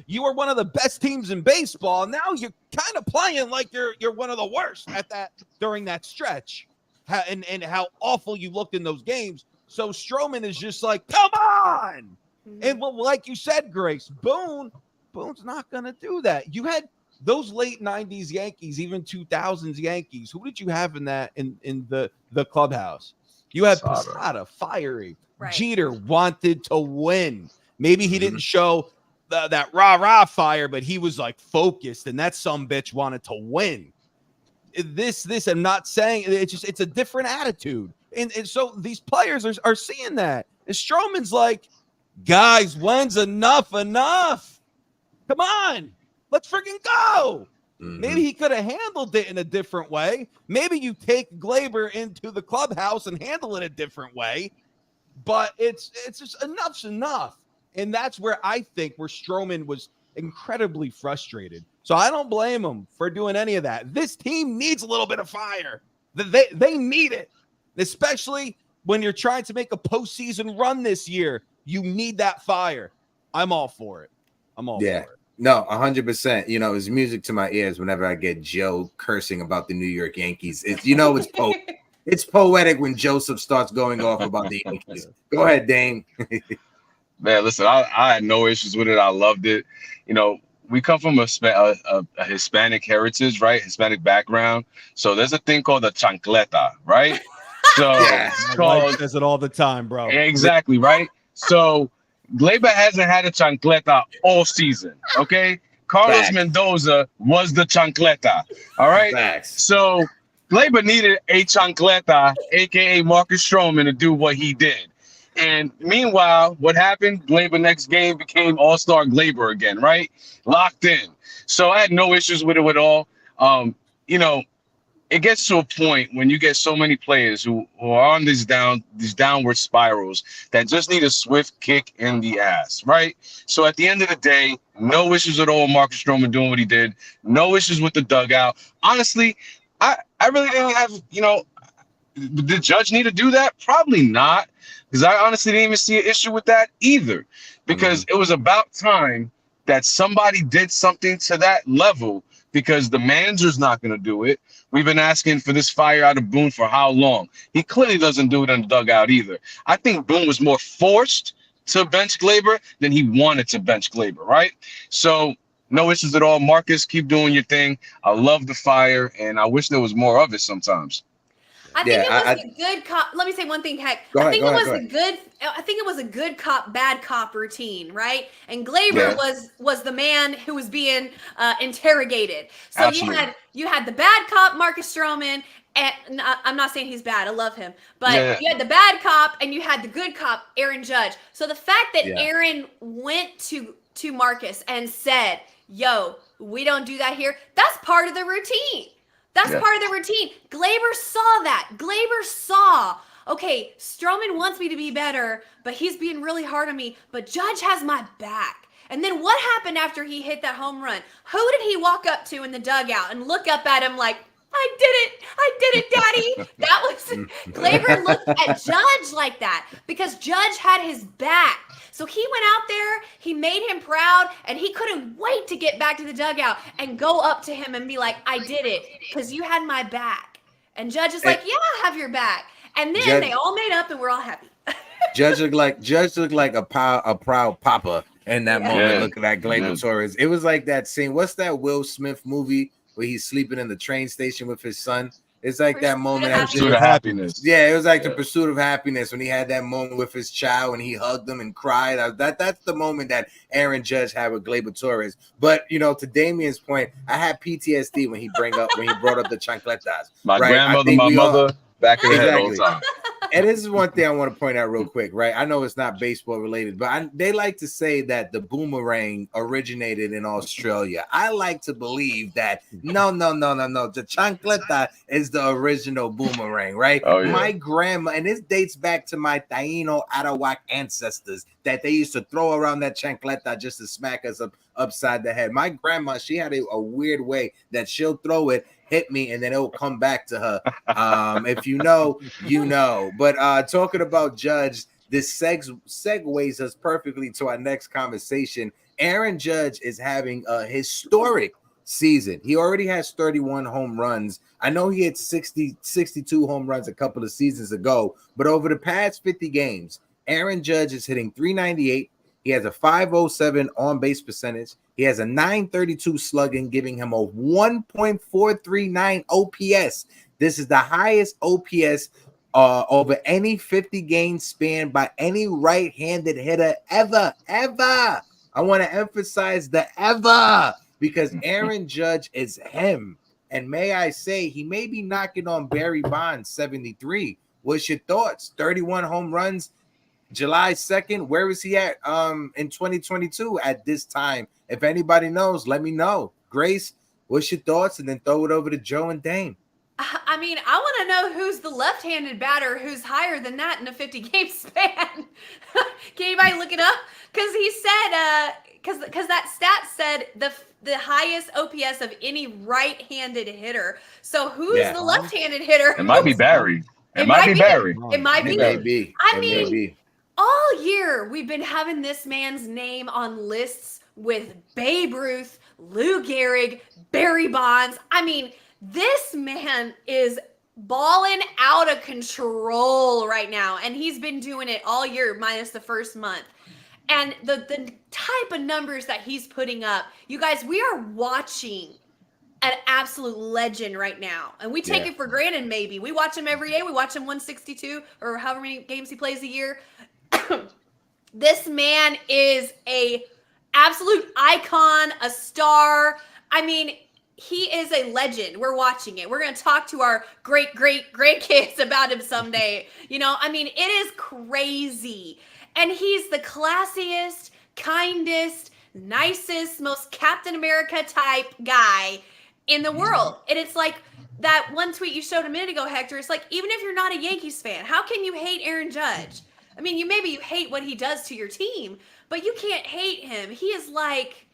you are one of the best teams in baseball. Now you're kind of playing like you're one of the worst at that during that stretch, and how awful you looked in those games. So Stroman is just like, come on. And well, like you said, Grace, Boone's not going to do that. You had those late 90s Yankees, even 2000s Yankees. Who did you have in the clubhouse? You had Posada, fiery. Right. Jeter wanted to win. Maybe he didn't show that rah-rah fire, but he was like focused, and that sumbitch wanted to win. This I'm not saying, it's a different attitude. And so these players are seeing that. And Stroman's like, guys, when's enough? Come on, let's freaking go. Maybe he could have handled it in a different way. Maybe you take Glaber into the clubhouse and handle it a different way. but it's just enough's enough. And that's where I think where Stroman was incredibly frustrated. So I don't blame him for doing any of that. This team needs a little bit of fire. They need it, especially when you're trying to make a postseason run this year. You need that fire. I'm all for it. I'm all for it. No, 100%. You know, it's music to my ears whenever I get Joe cursing about the New York Yankees. It's it's poetic when Joseph starts going off about the Yankees. Go ahead, Dane. Man, listen, I had no issues with it. I loved it. You know, we come from a Hispanic heritage, right? Hispanic background. So there's a thing called the chancleta, right? So it's called, says it all the time, bro. Exactly, right? So Gleyber hasn't had a chancleta all season, okay? Carlos Mendoza was the chancleta, all right? Facts. So Gleyber needed a chancleta, a.k.a. Marcus Stroman, to do what he did. And meanwhile, what happened? Gleyber next game became All-Star Gleyber again, right? Locked in. So I had no issues with it at all. You know, it gets to a point when you get so many players who are on these downward spirals that just need a swift kick in the ass, right? So at the end of the day, no issues at all with Marcus Stroman doing what he did. No issues with the dugout. Honestly, I really didn't have, you know, did Judge need to do that? Probably not, because I honestly didn't even see an issue with that either, because it was about time that somebody did something to that level, because the manager's not going to do it. We've been asking for this fire out of Boone for how long? He clearly doesn't do it in the dugout either. I think Boone was more forced to bench Gleyber than he wanted to bench Gleyber, right? So no issues at all. Marcus, keep doing your thing. I love the fire, and I wish there was more of it sometimes. I think it was a good cop. Let me say one thing, Heck. I think it was a good cop, bad cop routine, right? And Gleyber was the man who was being interrogated. So Absolutely. you had the bad cop, Marcus Stroman, and I'm not saying he's bad. I love him, but you had the bad cop and you had the good cop, Aaron Judge. So the fact that Aaron went to Marcus and said, "Yo, we don't do that here," that's part of the routine. That's part of the routine. Gleyber saw that. Gleyber saw, okay, Stroman wants me to be better, but he's being really hard on me, but Judge has my back. And then what happened after he hit that home run? Who did he walk up to in the dugout and look up at him like, I did it, Daddy. That was, Gleyber looked at Judge like that because Judge had his back. So he went out there, he made him proud, and he couldn't wait to get back to the dugout and go up to him and be like, I did it because you had my back. And Judge is like, yeah, I have your back. And then they all made up and we're all happy. Judge looked like a proud papa in that moment. Looking at Gleyber Torres. It was like that scene. What's that Will Smith movie where he's sleeping in the train station with his son? It's like that moment. Pursuit of happiness. Yeah, it was like the pursuit of happiness when he had that moment with his child and he hugged him and cried. That's the moment that Aaron Judge had with Gleyber Torres. But you know, to Damien's point, I had PTSD when he brought up the chancletas. My grandmother, my mother, back in the head all the time. And this is one thing I want to point out real quick, right? I know it's not baseball related, but they like to say that the boomerang originated in Australia. I like to believe that no. The chancleta is the original boomerang, right? Oh, yeah. My grandma, and this dates back to my Taino Arawak ancestors, that they used to throw around that chancleta just to smack us upside the head. My grandma, she had a weird way that she'll throw it, hit me, and then it'll come back to her. If you know, you know. But talking about Judge, this segues us perfectly to our next conversation. Aaron Judge is having a historic season. He already has 31 home runs. I know he had 62 home runs a couple of seasons ago, but over the past 50 games, Aaron Judge is hitting 398. He has a 507 on-base percentage. He has a 932 slugging, giving him a 1.439 OPS. This is the highest OPS over any 50-game span by any right-handed hitter ever. I want to emphasize the ever, because Aaron Judge is him. And may I say, he may be knocking on Barry Bonds 73. What's your thoughts? 31 home runs. July 2nd, where is he at in 2022 at this time? If anybody knows, let me know. Grace, what's your thoughts? And then throw it over to Joe and Dane. I mean, I want to know who's the left-handed batter who's higher than that in a 50-game span. Can anybody look it up? Because he said, because that stat said the highest OPS of any right-handed hitter. So who's the left-handed hitter? It might be Barry. It might be Barry. It might be. It may be. I mean, all year we've been having this man's name on lists with Babe Ruth, Lou Gehrig, Barry Bonds. I mean, this man is balling out of control right now, and he's been doing it all year minus the first month. And the type of numbers that he's putting up, you guys, we are watching an absolute legend right now, and we take it for granted. Maybe we watch him every day. We watch him 162 or however many games he plays a year. This man is a absolute icon, a star. I mean, he is a legend. We're watching it. We're going to talk to our great-great-grandkids about him someday. You know, I mean, it is crazy. And he's the classiest, kindest, nicest, most Captain America type guy in the world. And it's like that one tweet you showed a minute ago, Hector. It's like, even if you're not a Yankees fan, how can you hate Aaron Judge? I mean, you hate what he does to your team, but you can't hate him. He is like,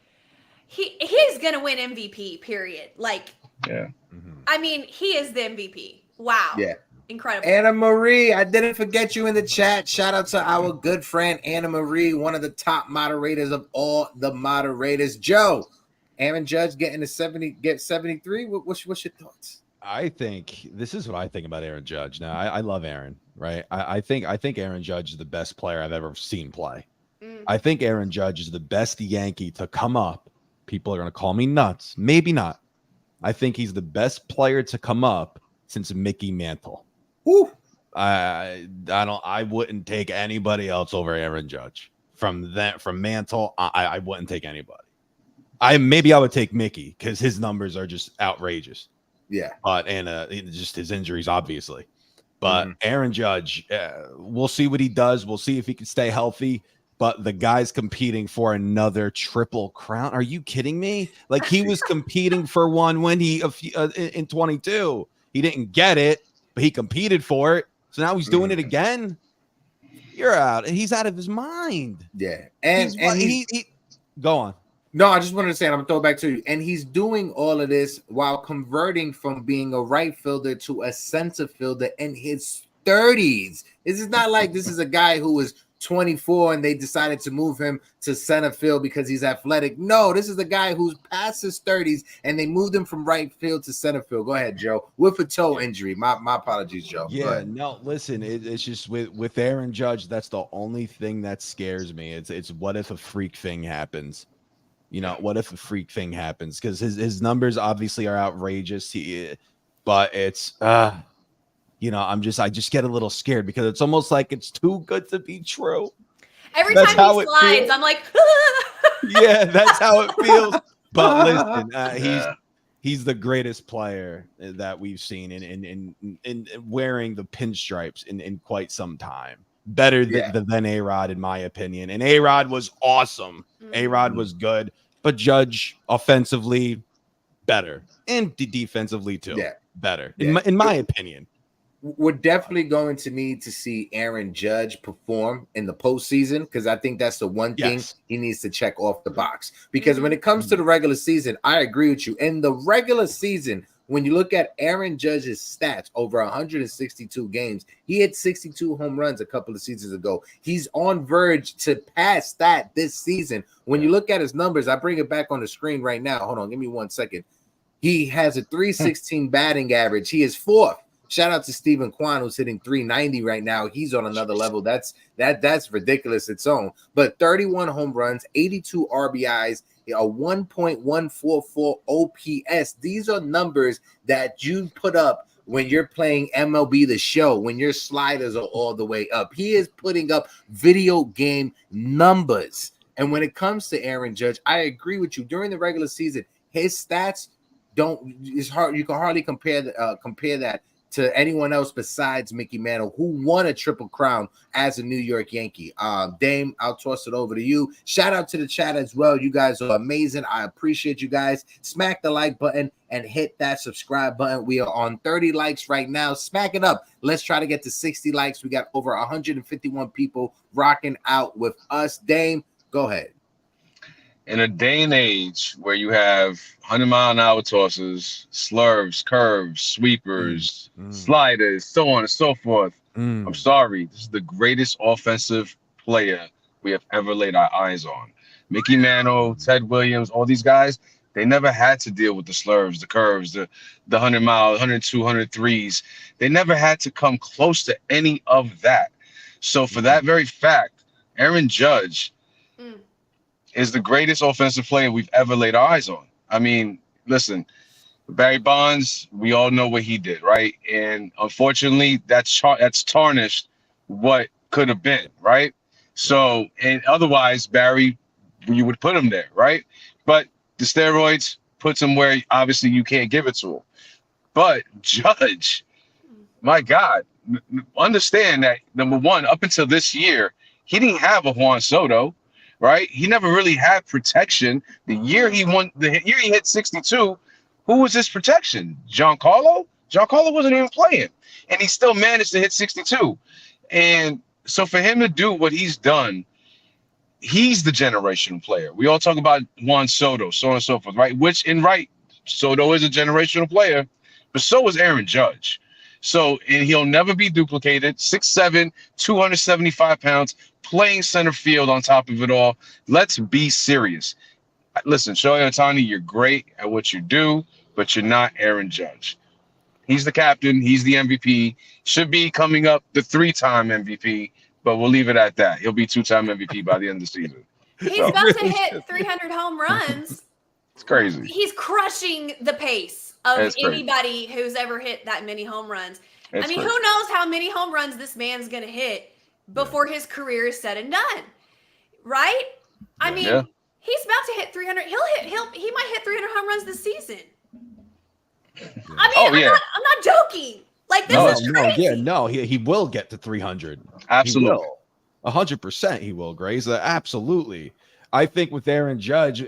he's gonna win MVP, period. Like, I mean, he is the MVP. Wow. Yeah. Incredible. Anna Marie, I didn't forget you in the chat. Shout out to our good friend Anna Marie, one of the top moderators of all the moderators. Joe, Aaron Judge getting to 73. What's your thoughts? I think this is what I think about Aaron Judge. Now, I love Aaron, right? I think Aaron Judge is the best player I've ever seen play. I think Aaron Judge is the best Yankee to come up. People are going to call me nuts. Maybe not. I think he's the best player to come up since Mickey Mantle. Woo. I wouldn't take anybody else over Aaron Judge. From Mantle, I wouldn't take anybody. Maybe I would take Mickey because his numbers are just outrageous. Yeah. But just his injuries, obviously. But Aaron Judge, we'll see what he does. We'll see if he can stay healthy. But the guy's competing for another triple crown. Are you kidding me? Like, he was competing for one when in 22. He didn't get it, but he competed for it. So now he's doing it again. You're out. He's out of his mind. Yeah. And he go on. No, I just wanted to say, and I'm going to throw it back to you. And he's doing all of this while converting from being a right fielder to a center fielder in his 30s. This is not like this is a guy who was 24 and they decided to move him to center field because he's athletic. No, this is a guy who's past his 30s and they moved him from right field to center field. Go ahead, Joe. With a toe injury. My apologies, Joe. Yeah, no, listen, it's just with Aaron Judge, that's the only thing that scares me. It's what if a freak thing happens? You know, what if a freak thing happens? Because his numbers obviously are outrageous. But it's you know, I just get a little scared because it's almost like it's too good to be true. Every time he slides, I'm like, yeah, that's how it feels. But listen, he's the greatest player that we've seen in wearing the pinstripes in quite some time. Better than A-Rod, in my opinion. And A-Rod was awesome. A-Rod was good, but Judge offensively better and defensively too better in my opinion. We're definitely going to need to see Aaron Judge perform in the postseason because I think that's the one thing he needs to check off the box. Because when it comes to the regular season, I agree with you. In the regular season, when you look at Aaron Judge's stats over 162 games, he hit 62 home runs a couple of seasons ago. He's on verge to pass that this season. When you look at his numbers, I bring it back on the screen right now. Hold on, give me 1 second. He has a 316 batting average. He is fourth. Shout out to Stephen Kwan, who's hitting 390 right now. He's on another level. That's ridiculous its own. But 31 home runs, 82 RBIs, a 1.144 OPS. These are numbers that you put up when you're playing MLB The Show, when your sliders are all the way up. He is putting up video game numbers. And when it comes to Aaron Judge, I agree with you. During the regular season, his stats it's hard. You can hardly compare that to anyone else besides Mickey Mantle who won a triple crown as a New York Yankee. Dame, I'll toss it over to you. Shout out to the chat as well. You guys are amazing. I appreciate you guys. Smack the like button and hit that subscribe button. We are on 30 likes right now. Smack it up. Let's try to get to 60 likes. We got over 151 people rocking out with us. Dame, go ahead. In a day and age where you have 100-mile-an-hour tosses, slurves, curves, sweepers, sliders, so on and so forth, I'm sorry, this is the greatest offensive player we have ever laid our eyes on. Mickey Mantle, Ted Williams, all these guys, they never had to deal with the slurves, the curves, the 100-mile, 102, 103s. They never had to come close to any of that. So for that very fact, Aaron Judge is the greatest offensive player we've ever laid our eyes on. I mean, listen, Barry Bonds, we all know what he did, right? And unfortunately, that's tarnished what could have been, right? So, and otherwise, Barry, you would put him there, right? But the steroids puts him where obviously you can't give it to him. But Judge, my God, understand that, number one, up until this year, he didn't have a Juan Soto, right? He never really had protection. The year he hit 62, who was his protection? Giancarlo? Giancarlo wasn't even playing, and he still managed to hit 62. And so for him to do what he's done, he's the generational player. We all talk about Juan Soto, so on and so forth, right? Soto is a generational player, but so is Aaron Judge. So, and he'll never be duplicated. 6'7", 275 pounds, playing center field on top of it all. Let's be serious. Listen, Shohei Ohtani, you're great at what you do, but you're not Aaron Judge. He's the captain. He's the MVP. Should be coming up the 3-time MVP, but we'll leave it at that. He'll be 2-time MVP by the end of the season. He's about to hit 300 home runs. It's crazy. He's crushing the pace of anybody who's ever hit that many home runs. Who knows how many home runs this man's going to hit before his career is said and done, right? I mean, he's about to hit 300. He might hit 300 home runs this season. I mean, I'm not joking. Like, this is crazy. He will get to 300. Absolutely. 100% he will, Grace. Absolutely. I think with Aaron Judge,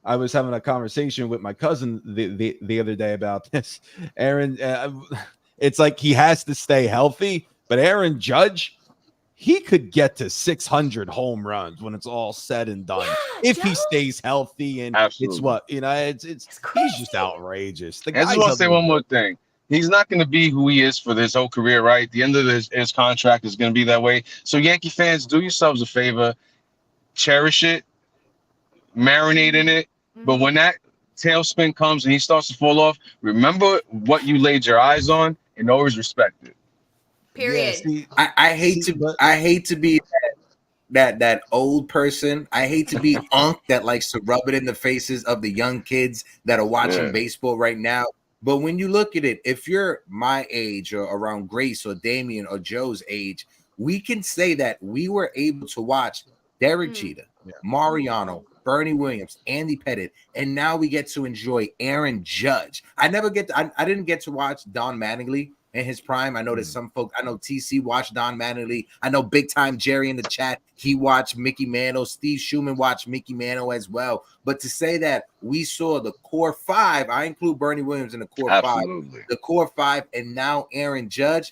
I was having a conversation with my cousin the other day about this. Aaron, it's like he has to stay healthy, but Aaron Judge, he could get to 600 home runs when it's all said and done if he stays healthy. And it's he's just outrageous. I just want to say one more thing. He's not going to be who he is for his whole career, right? The end of his contract is going to be that way. So Yankee fans, do yourselves a favor, cherish it, marinate in it. But when that tailspin comes and he starts to fall off, remember what you laid your eyes on and always respect it. Period. I hate to be that old person. I hate to be unk that likes to rub it in the faces of the young kids that are watching baseball right now. But when you look at it, if you're my age or around Grace or Damian or Joe's age, we can say that we were able to watch Derek Jeter, Mariano, Bernie Williams, Andy Pettit, and now we get to enjoy Aaron Judge. I didn't get to watch Don Mattingly in his prime. I know there's some folks. I know TC watched Don Mattingly. I know Big Time Jerry in the chat. He watched Mickey Mantle. Steve Schumann watched Mickey Mantle as well. But to say that we saw the core 5, I include Bernie Williams in the core 5, the core 5, and now Aaron Judge.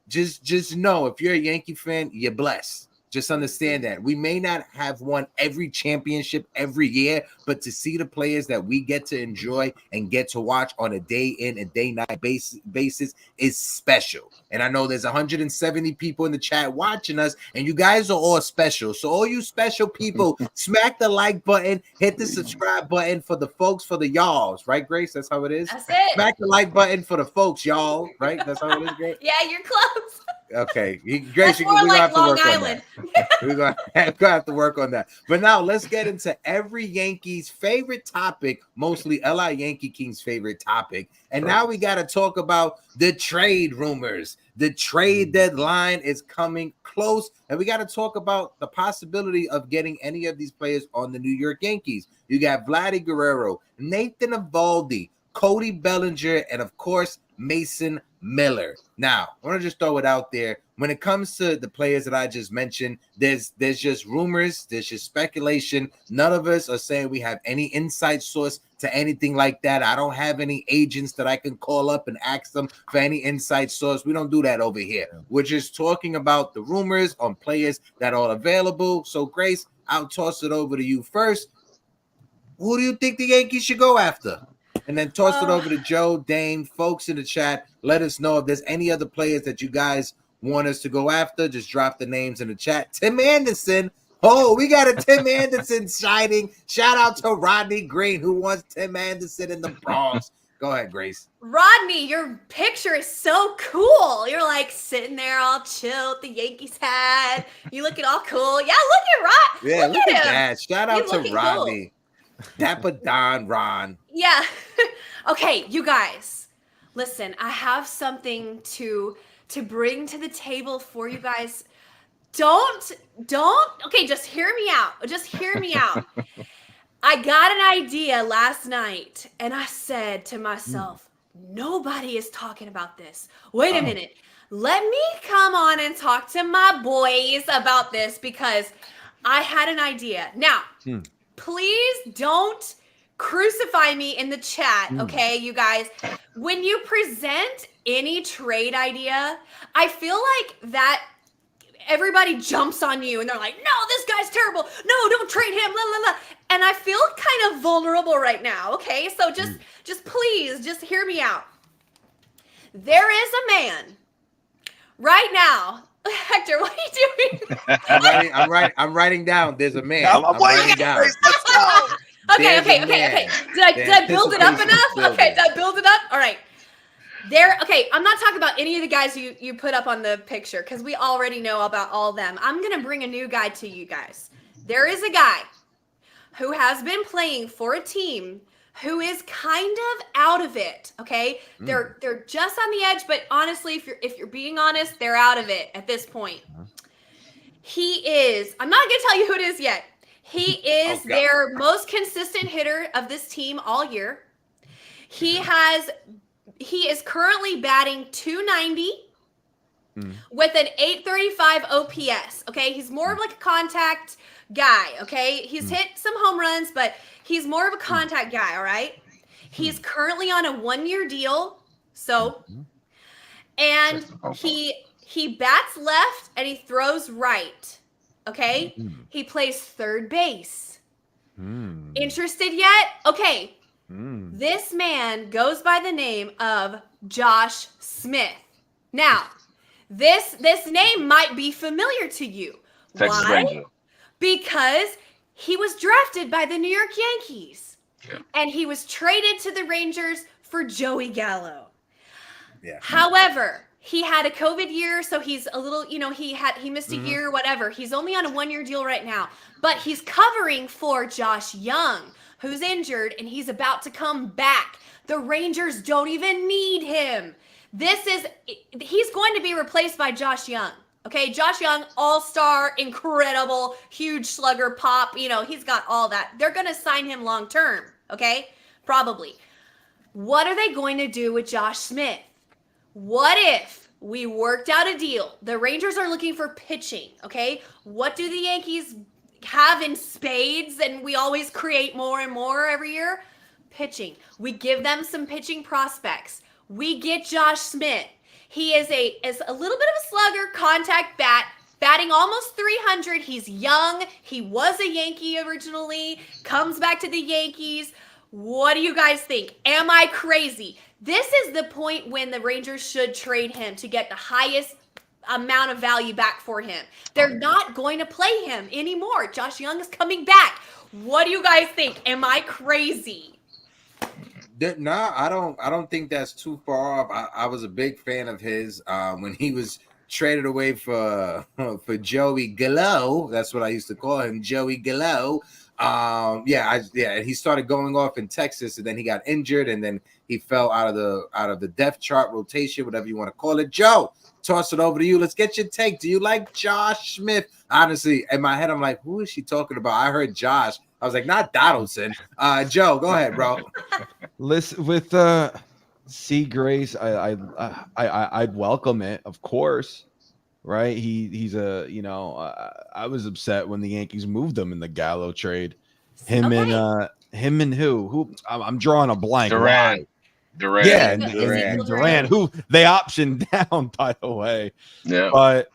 Just know if you're a Yankee fan, you're blessed. Just understand that we may not have won every championship every year, but to see the players that we get to enjoy and get to watch on a day in and day night basis is special. And I know there's 170 people in the chat watching us, and you guys are all special. So all you special people, smack the like button, hit the subscribe button for the folks, for the y'alls, right, Grace? That's how it is. That's it. Smack the like button for the folks, y'all, right? That's how it is, Grace. Yeah, you're close. Okay, Grace, we're gonna have to work on that. We're gonna have to work on that. But now let's get into every Yankees favorite topic, mostly LI Yankee King's favorite topic. And now we got to talk about the trade rumors. The trade deadline is coming close, and we got to talk about the possibility of getting any of these players on the New York Yankees. You got Vladdy Guerrero, Nathan Eovaldi, Cody Bellinger, and of course Mason Miller. Now, I want to just throw it out there. When it comes to the players that I just mentioned, there's just rumors, there's just speculation. None of us are saying we have any inside source to anything like that. I don't have any agents that I can call up and ask them for any inside source. We don't do that over here. We're just talking about the rumors on players that are available. So, Grace, I'll toss it over to you first. Who do you think the Yankees should go after? And then toss it over to Joe, Dane, folks in the chat. Let us know if there's any other players that you guys want us to go after. Just drop the names in the chat. Tim Anderson. Oh, we got a Tim Anderson sighting. Shout out to Rodney Green, who wants Tim Anderson in the Bronx. Go ahead, Grace. Rodney, your picture is so cool. You're like sitting there all chill with the Yankees hat. You looking all cool. Yeah, look at Rod. Yeah, look at him. that. Shout out to Rodney. Cool. Dapper Don Ron. Yeah. Okay, you guys, listen, I have something to bring to the table for you guys. Don't, okay, just hear me out. Just hear me out. I got an idea last night, and I said to myself, nobody is talking about this. Wait a minute. Let me come on and talk to my boys about this because I had an idea. Now, please don't crucify me in the chat, okay, you guys? When you present any trade idea, I feel like that everybody jumps on you and they're like, no, this guy's terrible. No, don't trade him, la, la, la. And I feel kind of vulnerable right now, okay? So just please, just hear me out. There is a man right now. Hector, what are you doing? I'm writing down. There's a man. I'm writing down. Let's go. Okay. Did I build it up enough? Okay, did I build it up? All right. Okay, I'm not talking about any of the guys you put up on the picture because we already know about all of them. I'm going to bring a new guy to you guys. There is a guy who has been playing for a team who is kind of out of it, okay? They're just on the edge, but honestly, if you're being honest, they're out of it at this point. He is, I'm not going to tell you who it is yet. He is their most consistent hitter of this team all year. He is currently batting .290 with an .835 OPS. Okay, he's more of like a contact guy. Okay, he's hit some home runs, but he's more of a contact guy. All right, he's currently on a 1-year deal. So, and he bats left and he throws right. Okay, he plays third base. Interested yet? Okay. This man goes by the name of Josh Smith. Now, this name might be familiar to you. Texas Why? Ranger. Because he was drafted by the New York Yankees. Yeah. And he was traded to the Rangers for Joey Gallo. Yeah. However, he had a COVID year, so he's a little, he missed a year, whatever. He's only on a 1-year deal right now, but he's covering for Josh Young, who's injured, and he's about to come back. The Rangers don't even need him. He's going to be replaced by Josh Young. Okay, Josh Young, all-star, incredible, huge slugger, pop, he's got all that. They're going to sign him long-term, okay? Probably. What are they going to do with Josh Smith? What if we worked out a deal? The Rangers are looking for pitching, okay? What do the Yankees have in spades, and we always create more and more every year? Pitching. We give them some pitching prospects. We get Josh Smith. He is a little bit of a slugger, contact bat, batting almost 300. He's young. He was a Yankee originally, comes back to the Yankees. What do you guys think? Am I crazy? This is the point when the Rangers should trade him to get the highest amount of value back for him. They're not going to play him anymore. Josh Young is coming back. What do you guys think? Am I crazy? No, I don't think that's too far off. I was a big fan of his when he was traded away for Joey Gallo. That's what I used to call him, Joey Gallo. And he started going off in Texas, and then he got injured, and then he fell out of the depth chart rotation, whatever you want to call it. Joe, toss it over to you. Let's get your take. Do you like Josh Smith? Honestly, in my head, I'm like, who is she talking about? I heard Josh. I was like, not Donaldson. Joe, go ahead, bro. Listen, See, Grace, I'd welcome it, of course. Right? He's a I was upset when the Yankees moved him in the Gallo trade. Him and who I'm drawing a blank. Durant. Why? Durant. Yeah, Durant. and Durant, who they optioned down, by the way. Yeah. But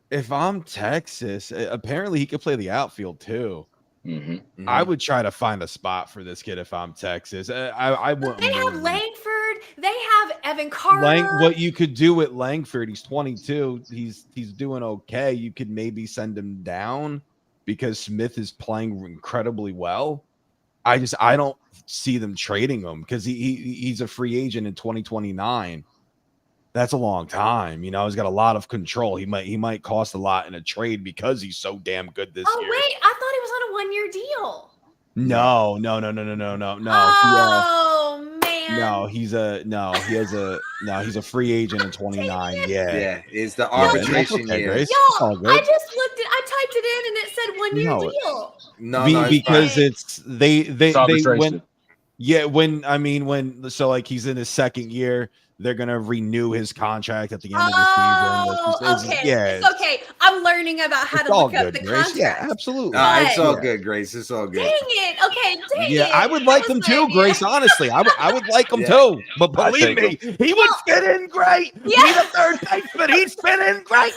if I'm Texas, apparently he could play the outfield too. Mm-hmm. I would try to find a spot for this kid if I'm Texas. I wouldn't. They have Langford. They have Evan Carter. What you could do with Langford, he's 22. He's doing okay. You could maybe send him down because Smith is playing incredibly well. I don't see them trading him because he's a free agent in 2029. That's a long time. He's got a lot of control. He might cost a lot in a trade because he's so damn good this year. Oh wait, I thought he was on a 1-year deal. No. Oh man. No, he's a free agent in 29. Yeah, it's the arbitration year. Y'all, I just looked at, I typed it in and it said 1-year deal. No, because it's they arbitration. when so like he's in his second year, they're gonna renew his contract at the end of the season. It's okay. I'm learning about how to look up the contract. Yeah, absolutely. It's all good, Grace. It's all good. Dang it. Okay, dang it. Yeah, I would like him too, Grace. Honestly, I would like him too. But believe me, he would fit in great. Yeah. He's a third baseman. He's fit in great.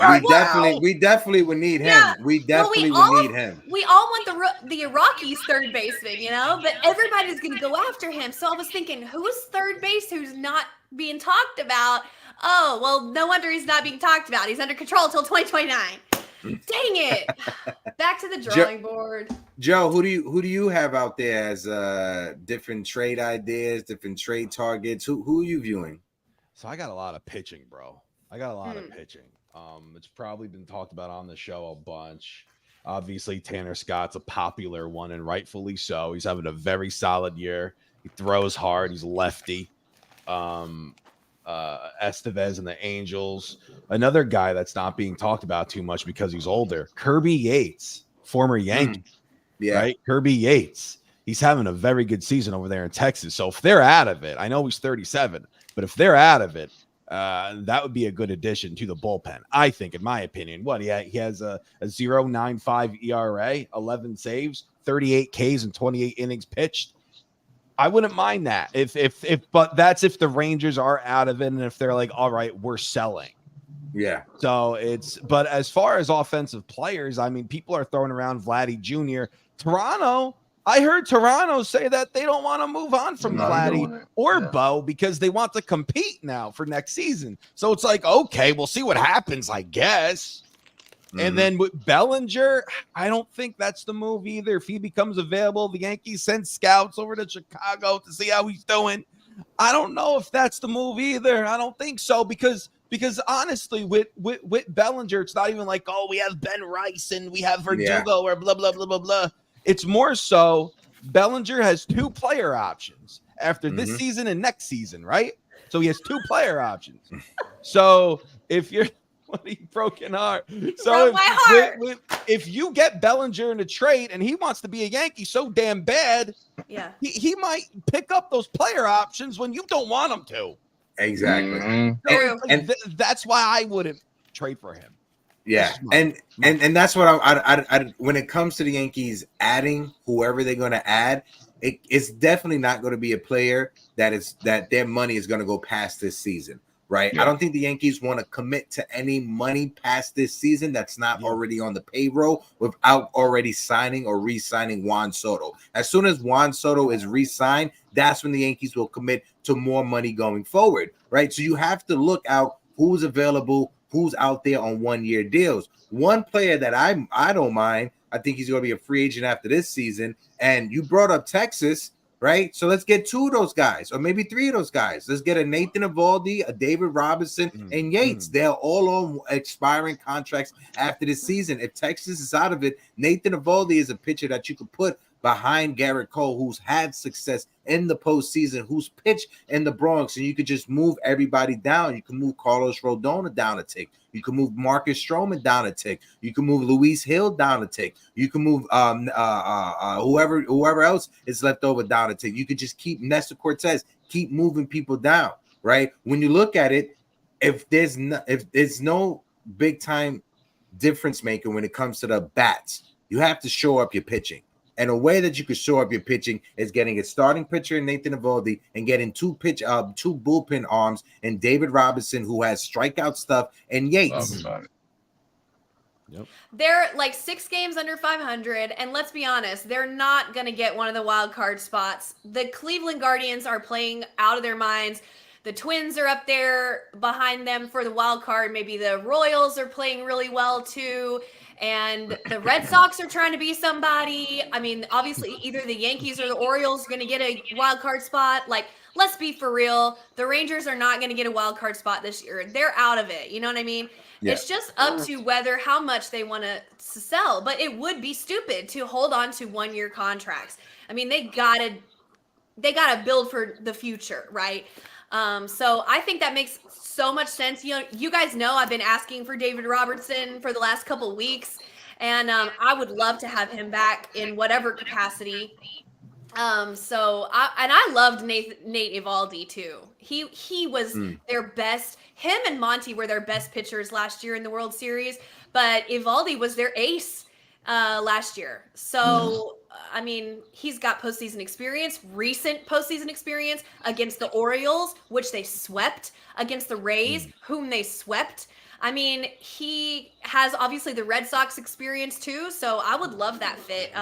We definitely would need him. Yeah. We definitely would need him. We all want the Rockies third baseman, but everybody's going to go after him. So I was thinking, who's third base who's not being talked about? Oh, well, no wonder he's not being talked about. He's under control until 2029. Dang it. Back to the drawing board. Joe, who do you have out there as different trade ideas, different trade targets? Who are you viewing? So I got a lot of pitching, bro. I got a lot of pitching. It's probably been talked about on the show a bunch. Obviously, Tanner Scott's a popular one, and rightfully so. He's having a very solid year. He throws hard. He's lefty. Estevez and the Angels. Another guy that's not being talked about too much because he's older. Kirby Yates, former Yankee. Right? Kirby Yates. He's having a very good season over there in Texas. So if they're out of it, I know he's 37, but if they're out of it, that would be a good addition to the bullpen, I think, in my opinion. He has a 0.95 ERA, 11 saves, 38 Ks and 28 innings pitched. I wouldn't mind that but that's if the Rangers are out of it and if they're like, all right, we're selling. Yeah. So but as far as offensive players, I mean, people are throwing around Vladdy Jr. Toronto. I heard Toronto say that they don't want to move on from Vladdy or Bo because they want to compete now for next season. So it's like, okay, we'll see what happens, I guess. And then with Bellinger, I don't think that's the move either. If he becomes available, the Yankees send scouts over to Chicago to see how he's doing. I don't know if that's the move either. I don't think so because honestly, with Bellinger, it's not even like, oh, we have Ben Rice and we have Verdugo or blah, blah, blah, blah, blah. It's more so Bellinger has 2 player options after this season and next season, right? So he has 2 player options. So if you're broken heart. So if you get Bellinger in a trade and he wants to be a Yankee so damn bad, he might pick up those player options when you don't want him to. Exactly. So that's why I wouldn't trade for him. Yeah, and that's what I when it comes to the Yankees adding whoever they're going to add, it's definitely not going to be a player that their money is going to go past this season. Right. Yeah. I don't think the Yankees want to commit to any money past this season that's not already on the payroll without already signing or re-signing Juan Soto. As soon as Juan Soto is re-signed, that's when the Yankees will commit to more money going forward. Right. So you have to look out who's available, who's out there on 1-year deals. One player that I don't mind, I think he's going to be a free agent after this season. And you brought up Texas. Right, so let's get 2 of those guys, or maybe 3 of those guys. Let's get a Nathan Eovaldi, a David Robinson, and Yates. They're all on expiring contracts after this season. If Texas is out of it, Nathan Eovaldi is a pitcher that you could put behind Garrett Cole, who's had success in the postseason, who's pitched in the Bronx, and you could just move everybody down. You can move Carlos Rodon down a tick. You can move Marcus Stroman down a tick. You can move Luis Hill down a tick. You can move whoever else is left over down a tick. You could just keep Nestor Cortez, keep moving people down, right? When you look at it, if there's no big time difference maker when it comes to the bats, you have to show up your pitching. And a way that you could show up your pitching is getting a starting pitcher in Nathan Eovaldi and getting two bullpen arms and David Robinson, who has strikeout stuff, and Yates. Yep. They're like 6 games under 500, and let's be honest, they're not going to get one of the wild card spots. The Cleveland Guardians are playing out of their minds. The Twins are up there behind them for the wild card. Maybe the Royals are playing really well too. And the Red Sox are trying to be somebody. I mean, obviously, either the Yankees or the Orioles are going to get a wild card spot. Like, let's be for real. The Rangers are not going to get a wild card spot this year. They're out of it. You know what I mean? Yeah. It's just up to how much they want to sell. But it would be stupid to hold on to 1-year contracts. I mean, they gotta build for the future, right? So I think that makes so much sense. You know, you guys know I've been asking for David Robertson for the last couple of weeks, and I would love to have him back in whatever capacity. I loved Nate Eovaldi too. He was their best. Him and Monty were their best pitchers last year in the World Series, but Eovaldi was their ace last year. So I mean, he's got postseason experience, recent postseason experience against the Orioles, which they swept, against the Rays, whom they swept. I mean, he has obviously the Red Sox experience too, so I would love that fit.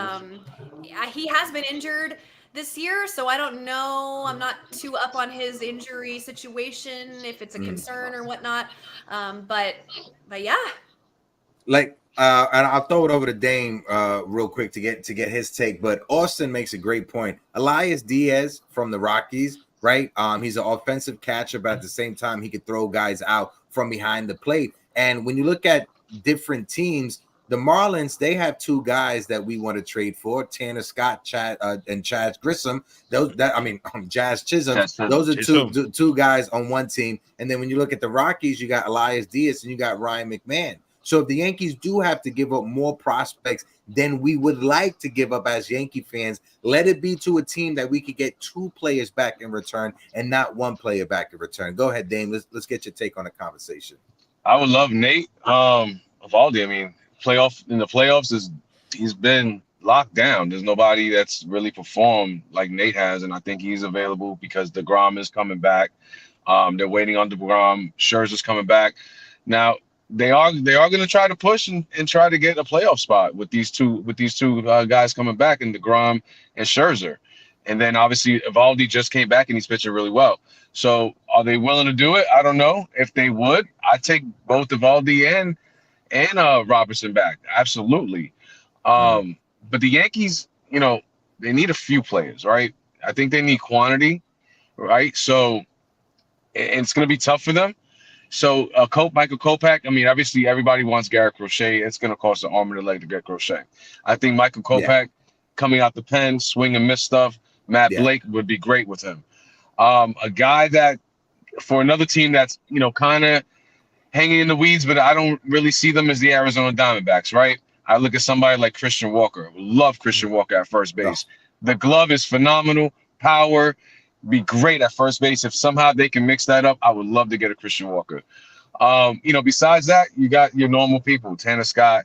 He has been injured this year, so I don't know. I'm not too up on his injury situation, if it's a concern or whatnot. But yeah. Like, and I'll throw it over to Dame real quick to get his take. But Austin makes a great point. Elias Diaz from the Rockies, right? He's an offensive catcher, but at the same time, he could throw guys out from behind the plate. And when you look at different teams, the Marlins, they have 2 guys that we want to trade for: Tanner Scott, and Chaz Grissom. Jazz Chisholm. Those are two guys on one team. And then when you look at the Rockies, you got Elias Diaz and you got Ryan McMahon. So if the Yankees do have to give up more prospects than we would like to give up as Yankee fans, let it be to a team that we could get 2 players back in return and not 1 player back in return. Go ahead, Dame. Let's get your take on the conversation. I would love Nate Eovaldi. I mean, in the playoffs he's been locked down. There's nobody that's really performed like Nate has, and I think he's available because DeGrom is coming back. They're waiting on DeGrom. Scherzer's coming back. Now they are going to try to push and try to get a playoff spot with these two guys coming back, and DeGrom and Scherzer. And then obviously Eovaldi just came back and he's pitching really well. So are they willing to do it? I don't know. If they would, I'd take both Eovaldi and Robertson back. Absolutely. But the Yankees, they need a few players, right? I think they need quantity, right? So it's going to be tough for them. So Michael Kopech, I mean, obviously everybody wants Garrett Crochet. It's going to cost an arm and a leg to get Crochet. I think Michael Kopech coming out the pen, swing and miss stuff. Matt Blake would be great with him. A guy that for another team that's, kind of hanging in the weeds, but I don't really see them as the Arizona Diamondbacks, right? I look at somebody like Christian Walker. Love Christian Walker at first base. The glove is phenomenal. Power, be great at first base. If somehow they can mix that up, I would love to get a Christian Walker. Besides that, you got your normal people, Tanner Scott,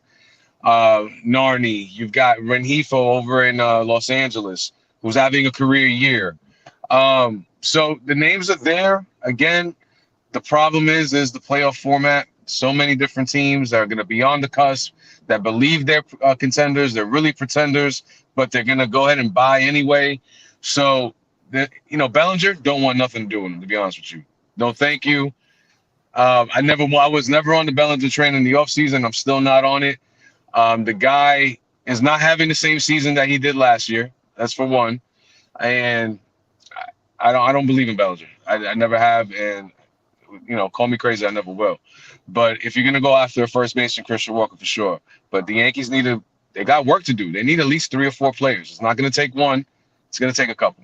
Narni. You've got Rengifo over in Los Angeles, who's having a career year. So the names are there. Again, the problem is the playoff format. So many different teams that are going to be on the cusp that believe they're contenders. They're really pretenders, but they're going to go ahead and buy anyway. So, Bellinger don't want nothing to do with him, to be honest with you. No, thank you. I was never on the Bellinger train in the offseason. I'm still not on it. The guy is not having the same season that he did last year. That's for one. And I don't believe in Bellinger. I never have, and call me crazy, I never will. But if you're gonna go after a first baseman, Christian Walker for sure. But the Yankees they got work to do. They need at least 3 or 4 players. It's not gonna take one. It's gonna take a couple.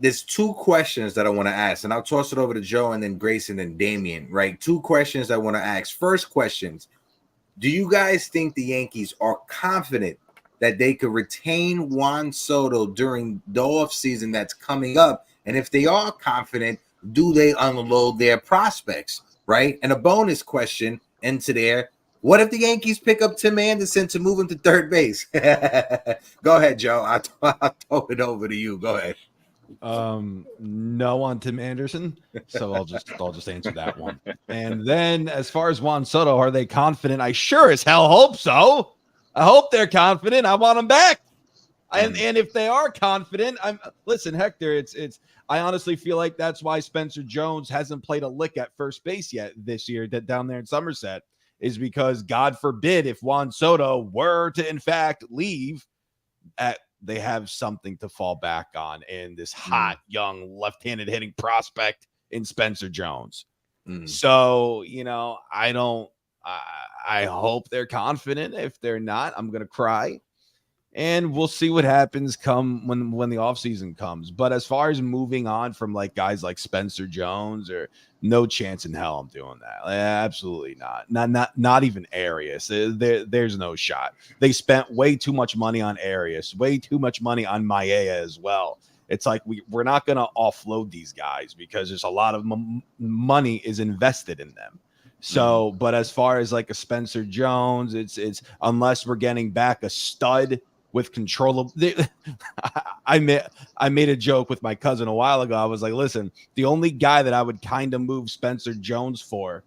There's 2 questions that I want to ask, and I'll toss it over to Joe and then Grayson and Damian, right? 2 questions I want to ask. First questions: do you guys think the Yankees are confident that they could retain Juan Soto during the offseason that's coming up? And if they are confident, do they unload their prospects, right? And a bonus question into there. What if the Yankees pick up Tim Anderson to move him to third base? Go ahead, Joe. I'll throw it over to you. Go ahead. No on Tim Anderson, so I'll just answer that one. And then as far as Juan Soto, are they confident? I sure as hell hope so. I hope they're confident. I want them back. And if they are confident, listen, Hector, it's I honestly feel like that's why Spencer Jones hasn't played a lick at first base yet this year down there in Somerset, is because God forbid if Juan Soto were to in fact leave, they have something to fall back on in this hot young left-handed hitting prospect in Spencer Jones. So, I hope they're confident. If they're not, I'm going to cry. And we'll see what happens come when the offseason comes. But as far as moving on from like guys like Spencer Jones, or no chance in hell I'm doing that. Absolutely not. Not even Arias. There's no shot. They spent way too much money on Arias, way too much money on Maeda as well. It's like we're not going to offload these guys because there's a lot of money is invested in them. So, but as far as like a Spencer Jones, it's unless we're getting back a stud with control. I made a joke with my cousin a while ago. I was like, listen, the only guy that I would kind of move Spencer Jones for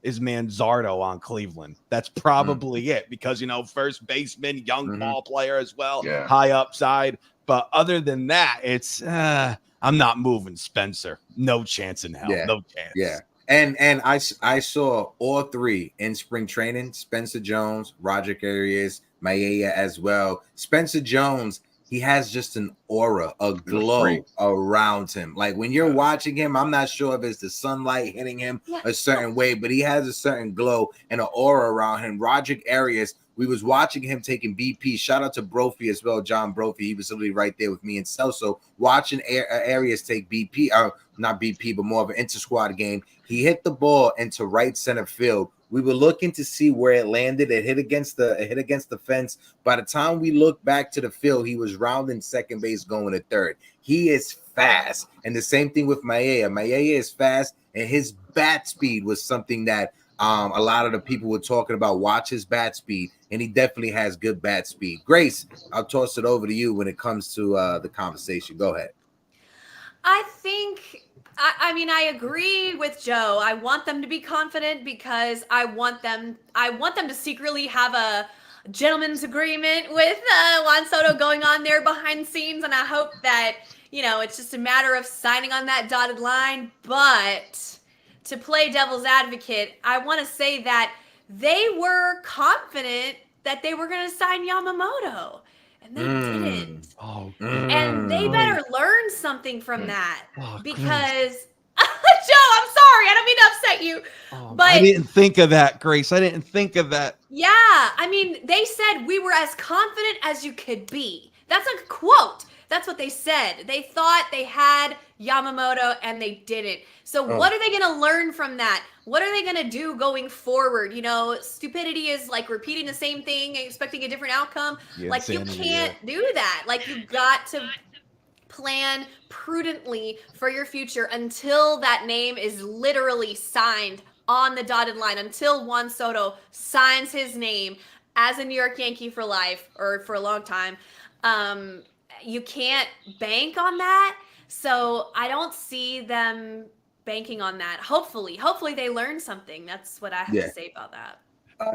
is Manzardo on Cleveland. That's probably it because, first baseman, young ball player as well, high upside. But other than that, it's I'm not moving Spencer. No chance in hell. No chance. Yeah. And I saw all three in spring training: Spencer Jones, Roger Arias, Maeda as well. Spencer Jones, he has just an aura, a glow around him. Like when you're watching him, I'm not sure if it's the sunlight hitting him a certain way, but he has a certain glow and an aura around him. Roger Arias, we was watching him taking BP. Shout out to Brophy as well, John Brophy. He was literally right there with me and Celso watching Arias take BP, not BP, but more of an inter-squad game. He hit the ball into right center field. We were looking to see where it landed. It hit against the fence. By the time we looked back to the field, he was rounding second base, going to third. He is fast, and the same thing with Maeda. Maeda is fast, and his bat speed was something that a lot of the people were talking about. Watch his bat speed, and he definitely has good bat speed. Grace, I'll toss it over to you when it comes to the conversation. Go ahead. I agree with Joe. I want them to be confident because I want them to secretly have a gentleman's agreement with Juan Soto going on there behind the scenes, and I hope that it's just a matter of signing on that dotted line. But to play devil's advocate, I want to say that they were confident that they were going to sign Yamamoto, and they didn't. And they better learn something from that because Joe, I'm sorry, I don't mean to upset you, but I didn't think of that, Grace. I didn't think of that. Yeah, they said we were as confident as you could be. That's a quote. That's what they said. They thought they had Yamamoto and they didn't. So what are they going to learn from that? What are they going to do going forward? Stupidity is like repeating the same thing and expecting a different outcome. Like you can't do that. Like you got to plan prudently for your future until that name is literally signed on the dotted line, until Juan Soto signs his name as a New York Yankee for life or for a long time. You can't bank on that. So I don't see them banking on that. Hopefully they learn something. That's what I have to say about that.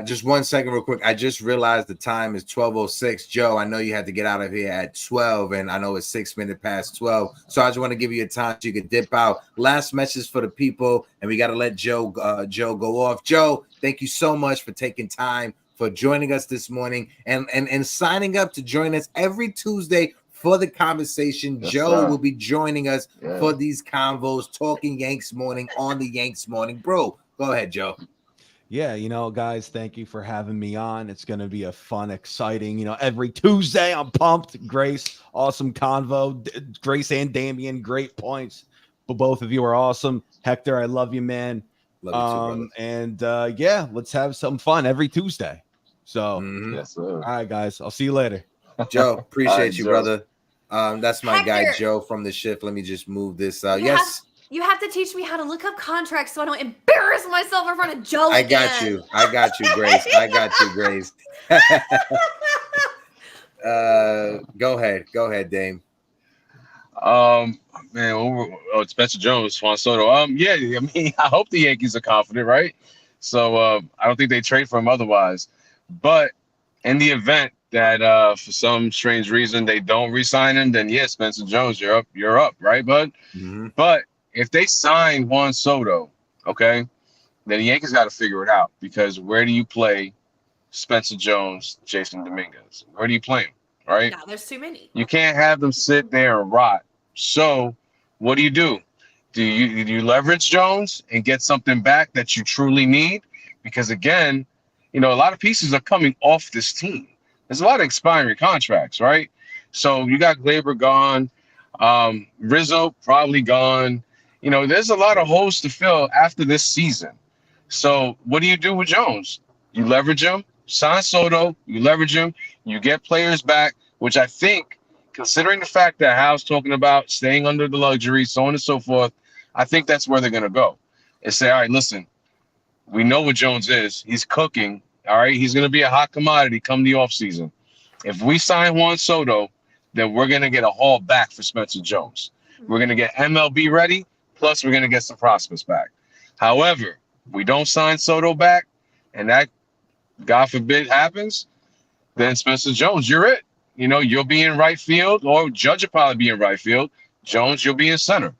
Just 1 second real quick. I just realized the time is 12:06. Joe, I know you had to get out of here at 12, and I know it's 6 minutes past 12. So I just want to give you a time so you can dip out. Last message for the people, and we got to let Joe go off. Joe, thank you so much for taking time, for joining us this morning, and signing up to join us every Tuesday for the conversation. Joe will be joining us for these convos, talking Yanks morning on the Yanks Morning Brew. Go ahead, Joe. Yeah, guys, thank you for having me on. It's going to be a fun, exciting, every Tuesday. I'm pumped. Grace, awesome convo. Grace and Damian, great points. But both of you are awesome. Hector, I love you, man. Love you too, and let's have some fun every Tuesday. So, Yes, sir. All right, guys, I'll see you later. Joe, appreciate you, Joe. brother. That's my Hector. guy, Joe, from the shift. Let me just move this. Yes. You have to teach me how to look up contracts so I don't embarrass myself in front of Joe I again. got you. I got you, Grace. I got you, Grace. Go ahead, Dame. Man, Spencer Jones, Juan Soto. Yeah, I mean, I hope the Yankees are confident, right? So I don't think they trade for him otherwise. But in the event that for some strange reason they don't re-sign him, then yeah, Spencer Jones, you're up, right, bud? Mm-hmm. But if they sign Juan Soto, okay, then the Yankees got to figure it out, because where do you play Spencer Jones, Jason Dominguez? Where do you play him, right? No, there's too many. You can't have them sit there and rot. So what do? Do you leverage Jones and get something back that you truly need? Because again, a lot of pieces are coming off this team. There's a lot of expiring contracts, right? So you got Glaber gone, Rizzo probably gone. There's a lot of holes to fill after this season. So what do you do with Jones? You leverage him, sign Soto, you leverage him, you get players back, which I think, considering the fact that Hal's talking about staying under the luxury, so on and so forth, I think that's where they're going to go. And say, all right, listen, we know what Jones is. He's cooking. All right, he's going to be a hot commodity come the offseason. If we sign Juan Soto, then we're going to get a haul back for Spencer Jones. We're going to get MLB ready, plus we're going to get some prospects back. However, we don't sign Soto back, and that, God forbid, happens, then Spencer Jones, you're it. You'll be in right field, or Judge will probably be in right field. Jones, you'll be in center.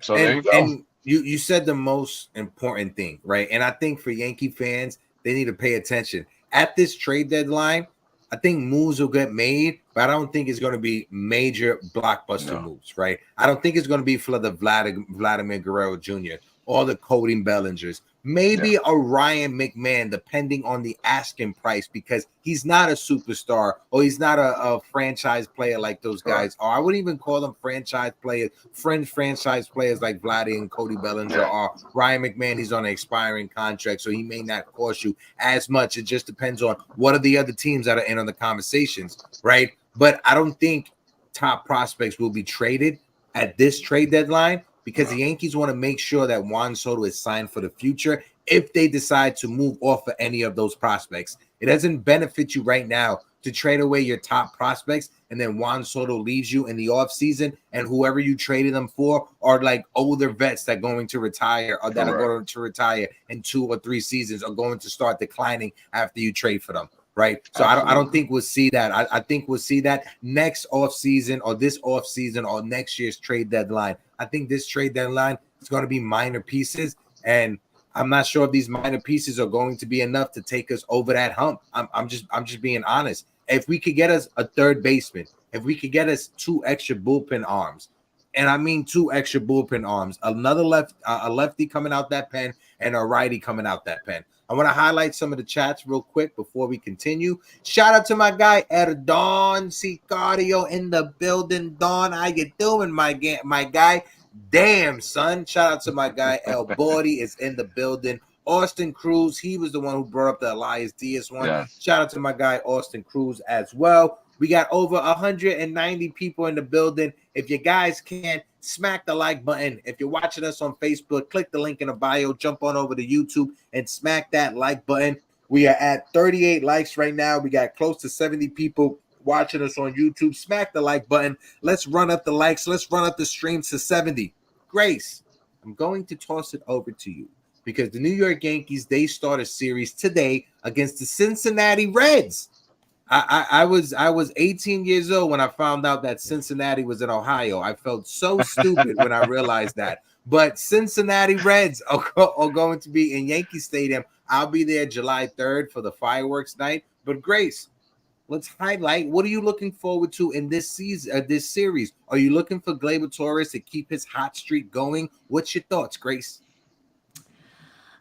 So there you go. And you said the most important thing, right? And I think for Yankee fans, they need to pay attention. At this trade deadline, I think moves will get made, but I don't think it's going to be major blockbuster moves, right? I don't think it's going to be for the Vladimir Guerrero Jr. or the Cody Bellingers. Maybe a Ryan McMahon, depending on the asking price, because he's not a superstar or he's not a franchise player like those guys are. I wouldn't even call them franchise players, franchise players like Vladdy and Cody Bellinger are. Ryan McMahon, he's on an expiring contract, so he may not cost you as much. It just depends on what are the other teams that are in on the conversations, right? But I don't think top prospects will be traded at this trade deadline, because the Yankees want to make sure that Juan Soto is signed for the future if they decide to move off of any of those prospects. It doesn't benefit you right now to trade away your top prospects and then Juan Soto leaves you in the offseason, and whoever you traded them for are like older vets that are going to retire or that are going to retire in 2 or 3 seasons, are going to start declining after you trade for them. Right. So I don't think we'll see that. I think we'll see that next offseason or this offseason or next year's trade deadline. I think this trade deadline is going to be minor pieces, and I'm not sure if these minor pieces are going to be enough to take us over that hump. I'm just being honest. If we could get us a third baseman, if we could get us 2 extra bullpen arms, and I mean 2 extra bullpen arms, another a lefty coming out that pen and a righty coming out that pen. I want to highlight some of the chats real quick before we continue. Shout out to my guy Erdon Sicario in the building. Don, how you doing, my guy? Damn, son. Shout out to my guy El Bordy is in the building. Austin Cruz, he was the one who brought up the Elias Diaz one. Yeah. Shout out to my guy Austin Cruz as well. We got over 190 people in the building. If you guys can, smack the like button. If you're watching us on Facebook, click the link in the bio, jump on over to YouTube and smack that like button. We are at 38 likes right now. We got close to 70 people watching us on YouTube. Smack the like button. Let's run up the likes. Let's run up the streams to 70. Grace, I'm going to toss it over to you, because the New York Yankees, they start a series today against the Cincinnati Reds. I was 18 years old when I found out that Cincinnati was in Ohio. I felt so stupid when I realized that. But Cincinnati Reds are going to be in Yankee Stadium. I'll be there July 3rd for the fireworks night. But Grace, let's highlight, what are you looking forward to in this season, this series? Are you looking for Gleyber Torres to keep his hot streak going? What's your thoughts, Grace?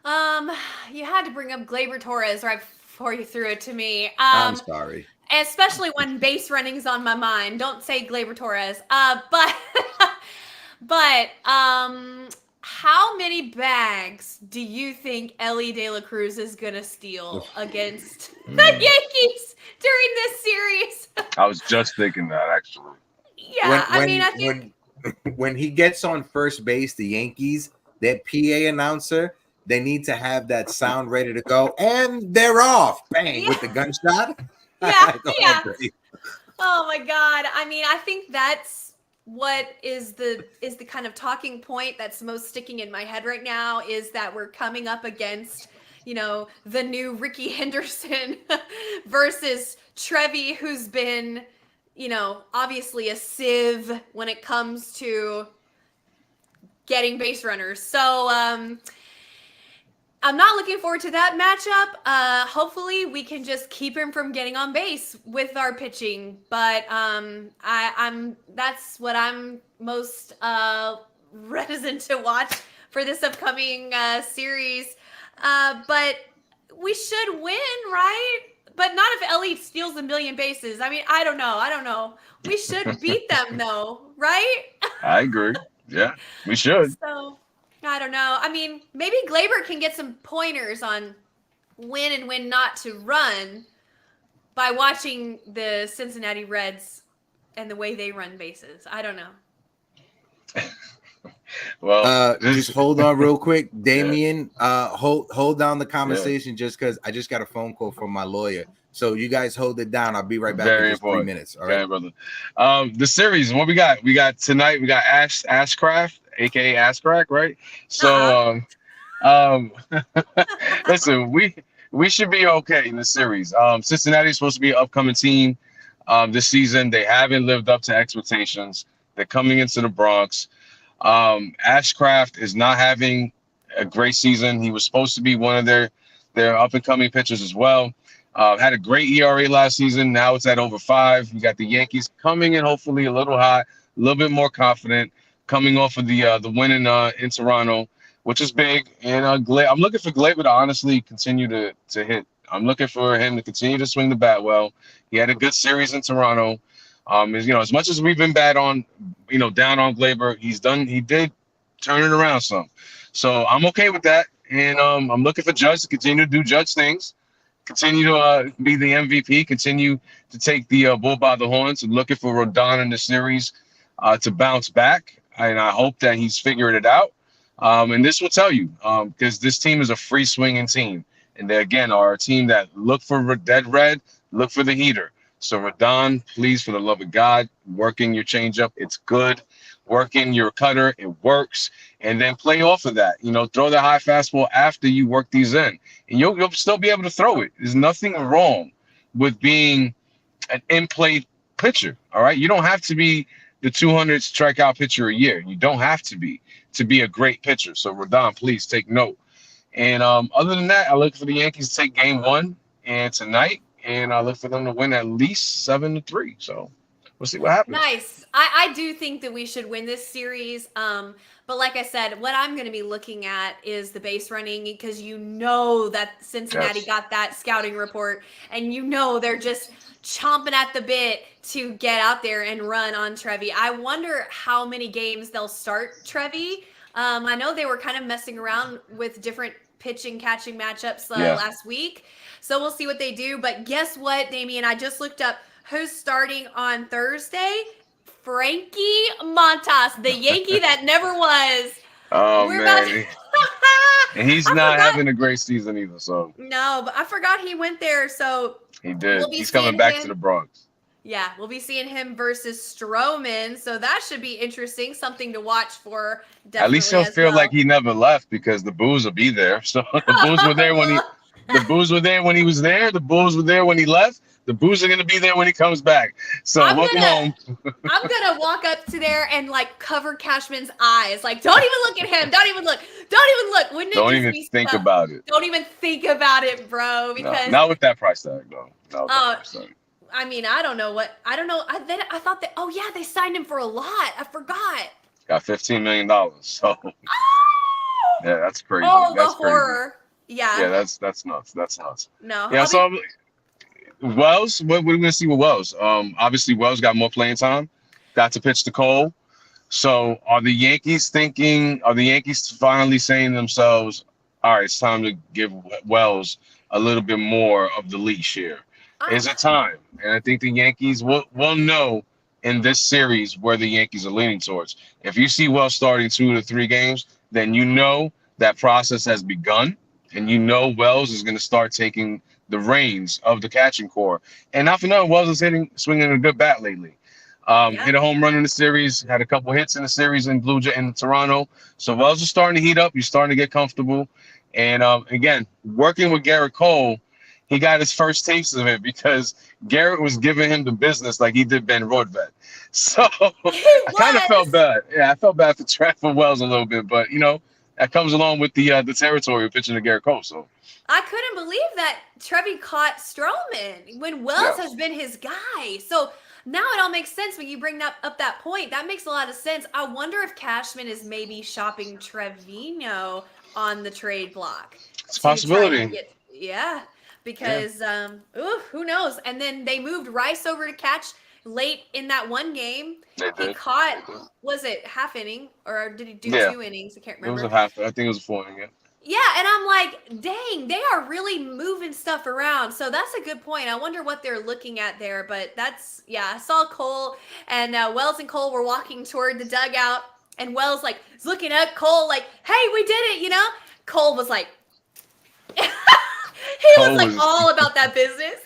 You had to bring up Gleyber Torres right before you threw it to me. I'm sorry. Especially when base running's on my mind. Don't say Gleyber Torres. But how many bags do you think Ellie De La Cruz is gonna steal against the Yankees during this series? I was just thinking that, actually. Yeah, I think when he gets on first base, the Yankees, their PA announcer, they need to have that sound ready to go, and they're off, bang, with the gunshot. Yeah, Go yeah. ahead, Dave. Oh my God. I mean, I think that's what is the kind of talking point that's most sticking in my head right now, is that we're coming up against, you know, the new Ricky Henderson versus Trevi, who's been, you know, obviously a sieve when it comes to getting base runners. So I'm not looking forward to that matchup. Hopefully we can just keep him from getting on base with our pitching. But I'm that's what I'm most reticent to watch for this upcoming series. But we should win, right? But not if Ellie steals a million bases. I mean, I don't know. We should beat them though, right? I agree. Yeah, we should. So I don't know. I mean, maybe Glaber can get some pointers on when and when not to run by watching the Cincinnati Reds and the way they run bases. I don't know. Well, just hold on real quick, Damien. Hold down the conversation just because I just got a phone call from my lawyer. So you guys hold it down. I'll be right back in just 3 minutes. All right, okay, brother. The series, what we got? We got tonight. We got Ashcraft, aka Ashcraft, right? So, listen, we should be okay in the series. Cincinnati's supposed to be an upcoming team this season. They haven't lived up to expectations. They're coming into the Bronx. Ashcraft is not having a great season. He was supposed to be one of their up and coming pitchers as well. Had a great ERA last season. Now it's at over 5. We got the Yankees coming in hopefully a little high, a little bit more confident, coming off of the win in Toronto, which is big. And I'm looking for Gleyber to honestly continue to hit. I'm looking for him to continue to swing the bat well. He had a good series in Toronto. As much as we've been down on Gleyber, he did turn it around some. So I'm okay with that. And I'm looking for Judge to continue to do Judge things, continue to be the MVP, continue to take the bull by the horns. I'm looking for Rodon in the series to bounce back. And I hope that he's figured it out. And this will tell you, because this team is a free swinging team. And they, again, are a team that look for dead red, look for the heater. So Rodon, please, for the love of God, working your changeup, it's good. Working your cutter, it works. And then play off of that. Throw the high fastball after you work these in. And you'll still be able to throw it. There's nothing wrong with being an in-play pitcher, all right? You don't have to be the 200 strikeout pitcher a year. You don't have to be a great pitcher. So Rodon, please take note. And other than that, I look for the Yankees to take game 1 and tonight. And I look for them to win at least 7-3. So we'll see what happens. Nice. I do think that we should win this series. But like I said, what I'm going to be looking at is the base running, because that Cincinnati got that scouting report, and they're just chomping at the bit to get out there and run on Trevi. I wonder how many games they'll start Trevi. I know they were kind of messing around with different pitching catching matchups last week. So we'll see what they do. But guess what, Damien? I just looked up who's starting on Thursday. Frankie Montas, the Yankee that never was. Oh, man. And he's not having a great season either. So no, but I forgot he went there. So he did. He's coming back to the Bronx. Yeah, we'll be seeing him versus Stroman. So that should be interesting. Something to watch for. Definitely. At least he'll feel like he never left, because the Boos will be there. So the Boos were there when he was there. The Bulls were there when he left. The Boos are going to be there when he comes back. So welcome home. I'm going to walk up to there and cover Cashman's eyes. Don't even look at him. Don't even look. Wouldn't it Don't even think about it. Don't even think about it, bro. Because not with that price tag, though. Not with that price tag. I mean, I don't know. I thought that. Oh yeah, they signed him for a lot. I forgot. Got $15 million. So yeah, that's crazy. Oh, that's the horror. Crazy. Yeah. Yeah, that's nuts. That's nuts. No. Yeah. Wells, what we're gonna see with Wells. Obviously Wells got more playing time. Got to pitch to Cole. So are the Yankees finally saying to themselves, all right, it's time to give Wells a little bit more of the leash here? Is it time? And I think the Yankees will know in this series where the Yankees are leaning towards. If you see Wells starting 2 to 3 games, then you know that process has begun, and you know Wells is going to start taking the reins of the catching core. And not for nothing, Wells is swinging a good bat lately. Hit a home run in the series, had a couple hits in the series in Toronto. So Wells is starting to heat up. He's starting to get comfortable. And again, working with Garrett Cole, he got his first taste of it because Garrett was giving him the business like he did Ben Rodvet. So I kind of felt bad. Yeah, I felt bad for Wells a little bit, but that comes along with the territory of pitching to Garrett Cole. So I couldn't believe that Trevi caught Stroman when Wells has been his guy. So now it all makes sense when you bring up that point. That makes a lot of sense. I wonder if Cashman is maybe shopping Trevino on the trade block. It's a possibility. Because who knows? And then they moved Rice over to catch late in that one game. He caught, was it half inning or did he do 2 innings? I can't remember. It was a half. I think it was a 4 inning. Yeah, and I'm like, dang, they are really moving stuff around. So that's a good point. I wonder what they're looking at there. But that's, I saw Cole and Wells and Cole were walking toward the dugout. And Wells is looking at Cole like, hey, we did it, Cole was like, Cole was all about that business,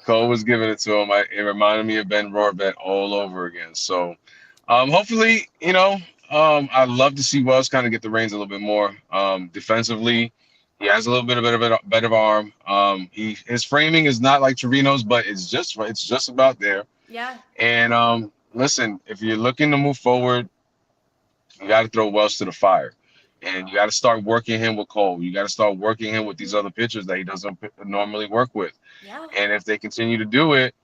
Cole was giving it to him. It reminded me of Ben Rohrbeck all over again. So hopefully, I'd love to see Wells kind of get the reins a little bit more. Defensively, he has a little bit of a better arm. His framing is not like Trevino's, but it's just about there. Yeah. And listen, if you're looking to move forward, you got to throw Wells to the fire. And you got to start working him with Cole. You got to start working him with these other pitchers that he doesn't normally work with. Yeah. And if they continue to do it,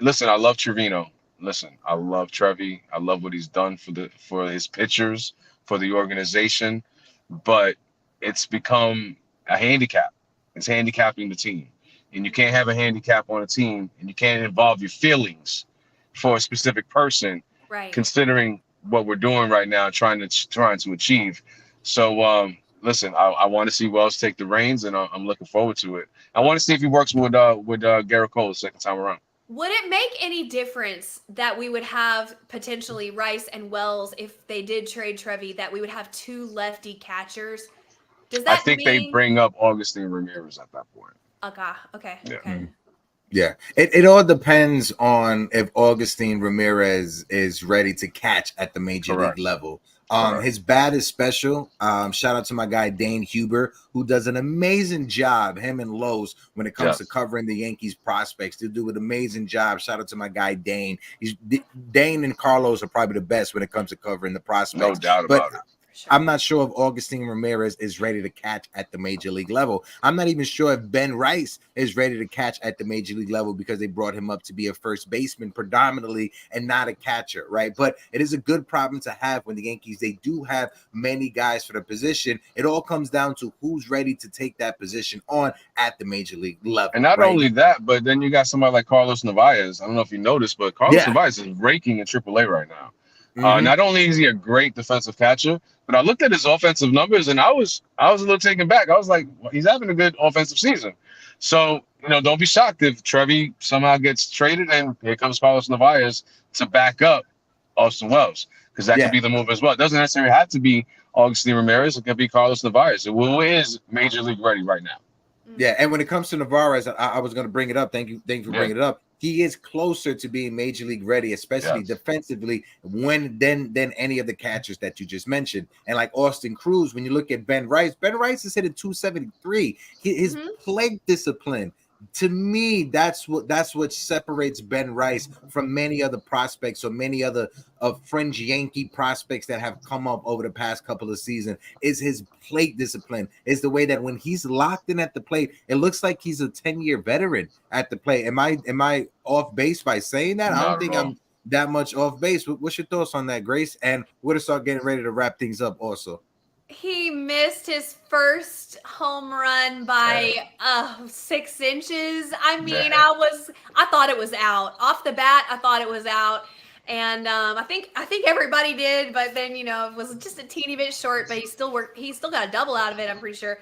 listen, I love Trevino. Listen, I love Trevi. I love what he's done for his pitchers, for the organization. But it's become a handicap. It's handicapping the team. And you can't have a handicap on a team, and you can't involve your feelings for a specific person, considering what we're doing right now, trying to achieve. So listen, I want to see Wells take the reins, and I'm looking forward to it. I want to see if he works with Garrett Cole the second time around. Would it make any difference that we would have potentially Rice and Wells if they did trade Trevi, that we would have 2 lefty catchers? Does that I think they bring up Augustine Ramirez at that point. Okay. Yeah. Okay. Yeah, it all depends on if Augustine Ramirez is ready to catch at the major league level. His bat is special. Shout out to my guy Dane Huber, who does an amazing job, him and Lowe's, when it comes to covering the Yankees prospects. They do an amazing job. Shout out to my guy Dane. Dane and Carlos are probably the best when it comes to covering the prospects. No doubt about it. Sure. I'm not sure if Augustine Ramirez is ready to catch at the major league level. I'm not even sure if Ben Rice is ready to catch at the major league level because they brought him up to be a first baseman predominantly and not a catcher, right? But it is a good problem to have when the Yankees, they do have many guys for the position. It all comes down to who's ready to take that position on at the major league level. And not only that, but then you got somebody like Carlos Narvaez. I don't know if you noticed, but Carlos Narvaez is raking in AAA right now. Not only is he a great defensive catcher, but I looked at his offensive numbers and I was a little taken back. I was like, well, he's having a good offensive season. So, don't be shocked if Trevi somehow gets traded and here comes Carlos Narvaez to back up Austin Wells, because that could be the move as well. It doesn't necessarily have to be Augustine Ramirez. It could be Carlos Narvaez, who is major league ready right now. Yeah, and when it comes to Narvaez, I was going to bring it up. Thank you for bringing it up. He is closer to being major league ready, especially defensively, than any of the catchers that you just mentioned. And like Austin Cruz, when you look at Ben Rice is hitting 273. His plate discipline, to me, that's what separates Ben Rice from many other prospects or many other fringe Yankee prospects that have come up over the past couple of seasons. Is his plate discipline, is the way that when he's locked in at the plate, it looks like he's a 10-year veteran at the plate. Am I off base by saying that? I don't think I'm that much off base. What's your thoughts on that, Grace? And we're to start getting ready to wrap things up also. He missed his first home run by 6 inches. I mean, I thought it was out. Off the bat, I thought it was out. And I think everybody did, but then it was just a teeny bit short, but he still got a double out of it, I'm pretty sure.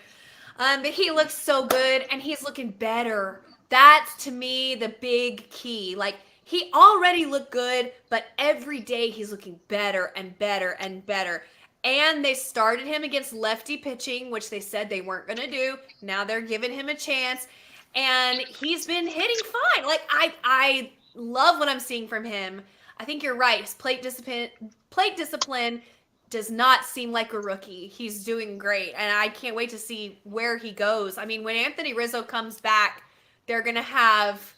But he looks so good and he's looking better. That's to me the big key. Like, he already looked good, but every day he's looking better and better and better. And they started him against lefty pitching, which they said they weren't going to do. Now they're giving him a chance. And he's been hitting fine. Like, I love what I'm seeing from him. I think you're right. His plate discipline does not seem like a rookie. He's doing great. And I can't wait to see where he goes. I mean, when Anthony Rizzo comes back, they're going to have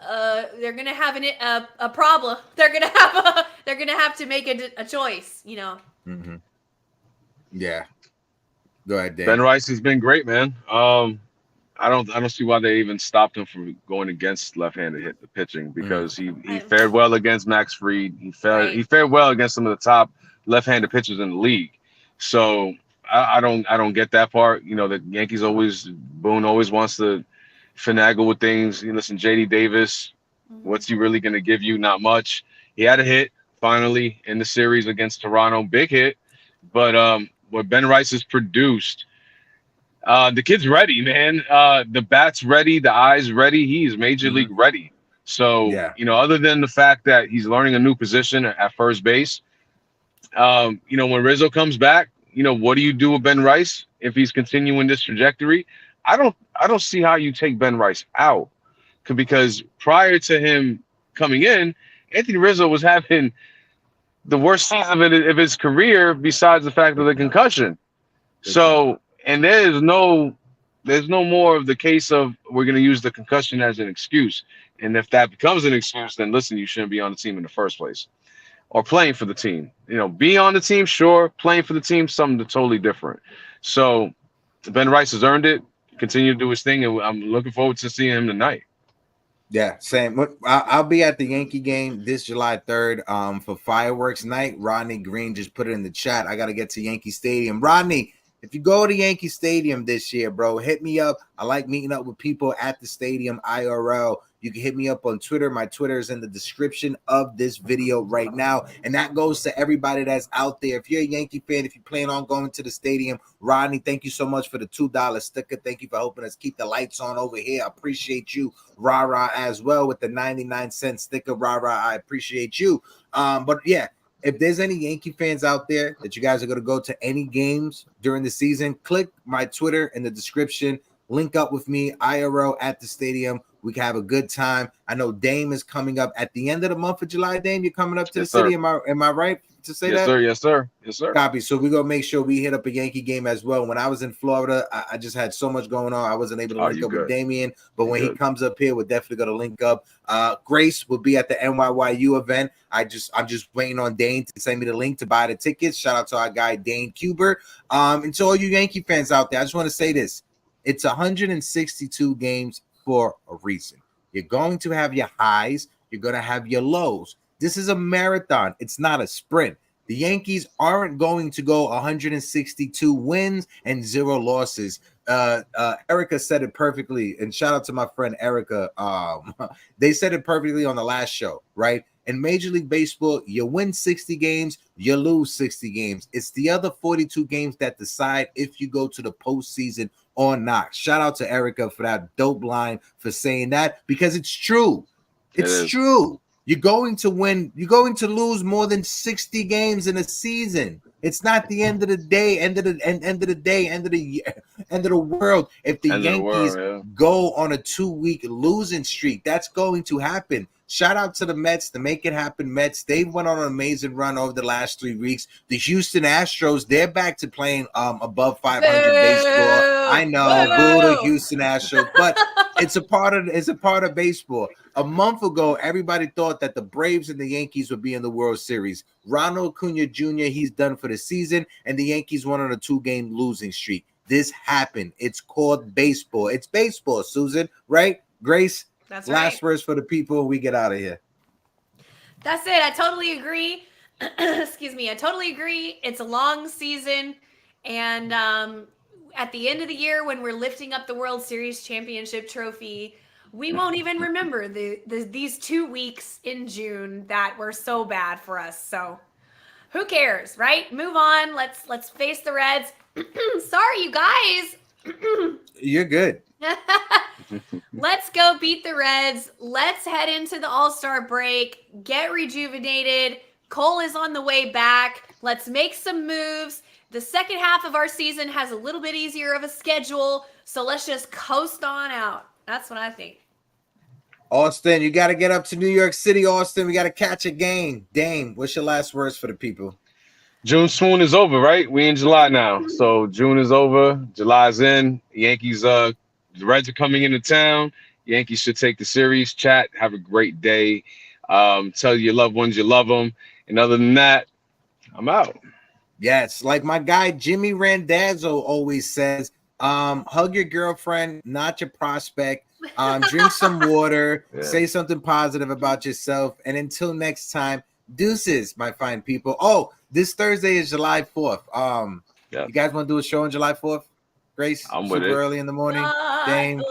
a problem. They're gonna have to make a choice, you know. Mm-hmm. Yeah. Go ahead, Dave. Ben Rice has been great, man. I don't see why they even stopped him from going against left-handed hit the pitching, because he fared well against Max Fried. He fared well against some of the top left-handed pitchers in the league. So I don't get that part. You know, the Yankees Boone always wants to finagle with things. You listen, JD Davis, what's he really going to give you? Not much. He had a hit finally in the series against Toronto, big hit. But what Ben Rice has produced, the kid's ready, man. The bat's ready, the eye's ready. He's major league ready. So, you know, other than the fact that he's learning a new position at first base, you know, when Rizzo comes back, you know, what do you do with Ben Rice if he's continuing this trajectory? I don't see how you take Ben Rice out, because prior to him coming in, Anthony Rizzo was having the worst season of his career, besides the fact of the concussion. So, and there's no more of the case of we're going to use the concussion as an excuse. And if that becomes an excuse, then listen, you shouldn't be on the team in the first place, or playing for the team. You know, being on the team, sure. Playing for the team, something totally different. So Ben Rice has earned it. Continue to do his thing, and I'm looking forward to seeing him tonight. Yeah, same. I'll be at the Yankee game this July 3rd for fireworks night. Rodney Green just put it in the chat. I got to get to Yankee Stadium. Rodney, if you go to Yankee Stadium this year, bro, hit me up. I like meeting up with people at the stadium IRL. You can hit me up on Twitter. My Twitter is in the description of this video right now. And that goes to everybody that's out there. If you're a Yankee fan, if you plan on going to the stadium, Rodney, thank you so much for the $2 sticker. Thank you for helping us keep the lights on over here. I appreciate you, Rah-Rah, as well, with the 99-cent sticker. Rah-Rah, I appreciate you. But yeah, if there's any Yankee fans out there that you guys are going to go to any games during the season, click my Twitter in the description. Link up with me, IRL, at the stadium. We can have a good time. I know Dame is coming up at the end of the month of July. Dame, you're coming up to the city. Am I right to say that? Yes, sir. Copy. So we're going to make sure we hit up a Yankee game as well. When I was in Florida, I just had so much going on. I wasn't able to link up with Damian. But when he comes up here, we're definitely going to link up. Grace will be at the NYYU event. I'm just waiting on Dane to send me the link to buy the tickets. Shout out to our guy, Dane Cuber. And to all you Yankee fans out there, I just want to say this. It's 162 games for a reason. You're going to have your highs. You're going to have your lows. This is a marathon. It's not a sprint. The Yankees aren't going to go 162 wins and 0 losses. Erica said it perfectly, and shout out to my friend Erica. They said it perfectly on the last show, right? In Major League Baseball, you win 60 games, you lose 60 games. It's the other 42 games that decide if you go to the postseason or not. Shout out to Erica for that dope line for saying that, because it's true. It's true. You're going to win. You're going to lose more than 60 games in a season. It's not the end of the day, end of the year, end of the world. If the Yankees go on a 2-week losing streak, that's going to happen. Shout out to the Mets, the Make It Happen Mets. They went on an amazing run over the last 3 weeks. The Houston Astros, they're back to playing above 500 baseball. I know, boo the Houston Astros, but it's a part of baseball. A month ago, everybody thought that the Braves and the Yankees would be in the World Series. Ronald Acuna Jr., he's done for the season, and the Yankees went on a 2-game losing streak. This happened. It's called baseball. It's baseball, Susan, right? Grace? That's last words for the people. We get out of here. That's it. I totally agree. Excuse me. I totally agree. It's a long season. And at the end of the year, when we're lifting up the World Series championship trophy, we won't even remember these 2 weeks in June that were so bad for us. So who cares, right? Move on. Let's face the Reds. Sorry, you guys. You're good. Let's go beat the Reds. Let's head into the All-Star break. Get rejuvenated. Cole is on the way back. Let's make some moves. The second half of our season has a little bit easier of a schedule, so let's just coast on out. That's what I think. Austin, you got to get up to New York City, Austin. We got to catch a game. Dame, what's your last words for the people? June swoon is over, right? We in July now. So June is over. July's in. Yankees, the Reds are coming into town. Yankees should take the series. Chat, have a great day. Tell your loved ones you love them. And other than that, I'm out. Yes, like my guy Jimmy Randazzo always says, hug your girlfriend, not your prospect. Drink some water, say something positive about yourself. And until next time, deuces, my fine people. Oh, this Thursday is July 4th. You guys want to do a show on July 4th? Grace, I'm with super it. early in the morning. Dame,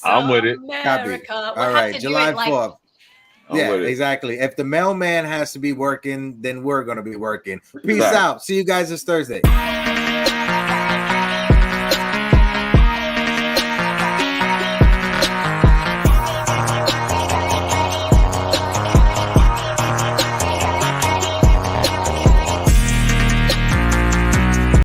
I'm with it. America. Copy. We'll All right, July 4th. Yeah, exactly. If the mailman has to be working, then we're going to be working. Peace out. See you guys this Thursday.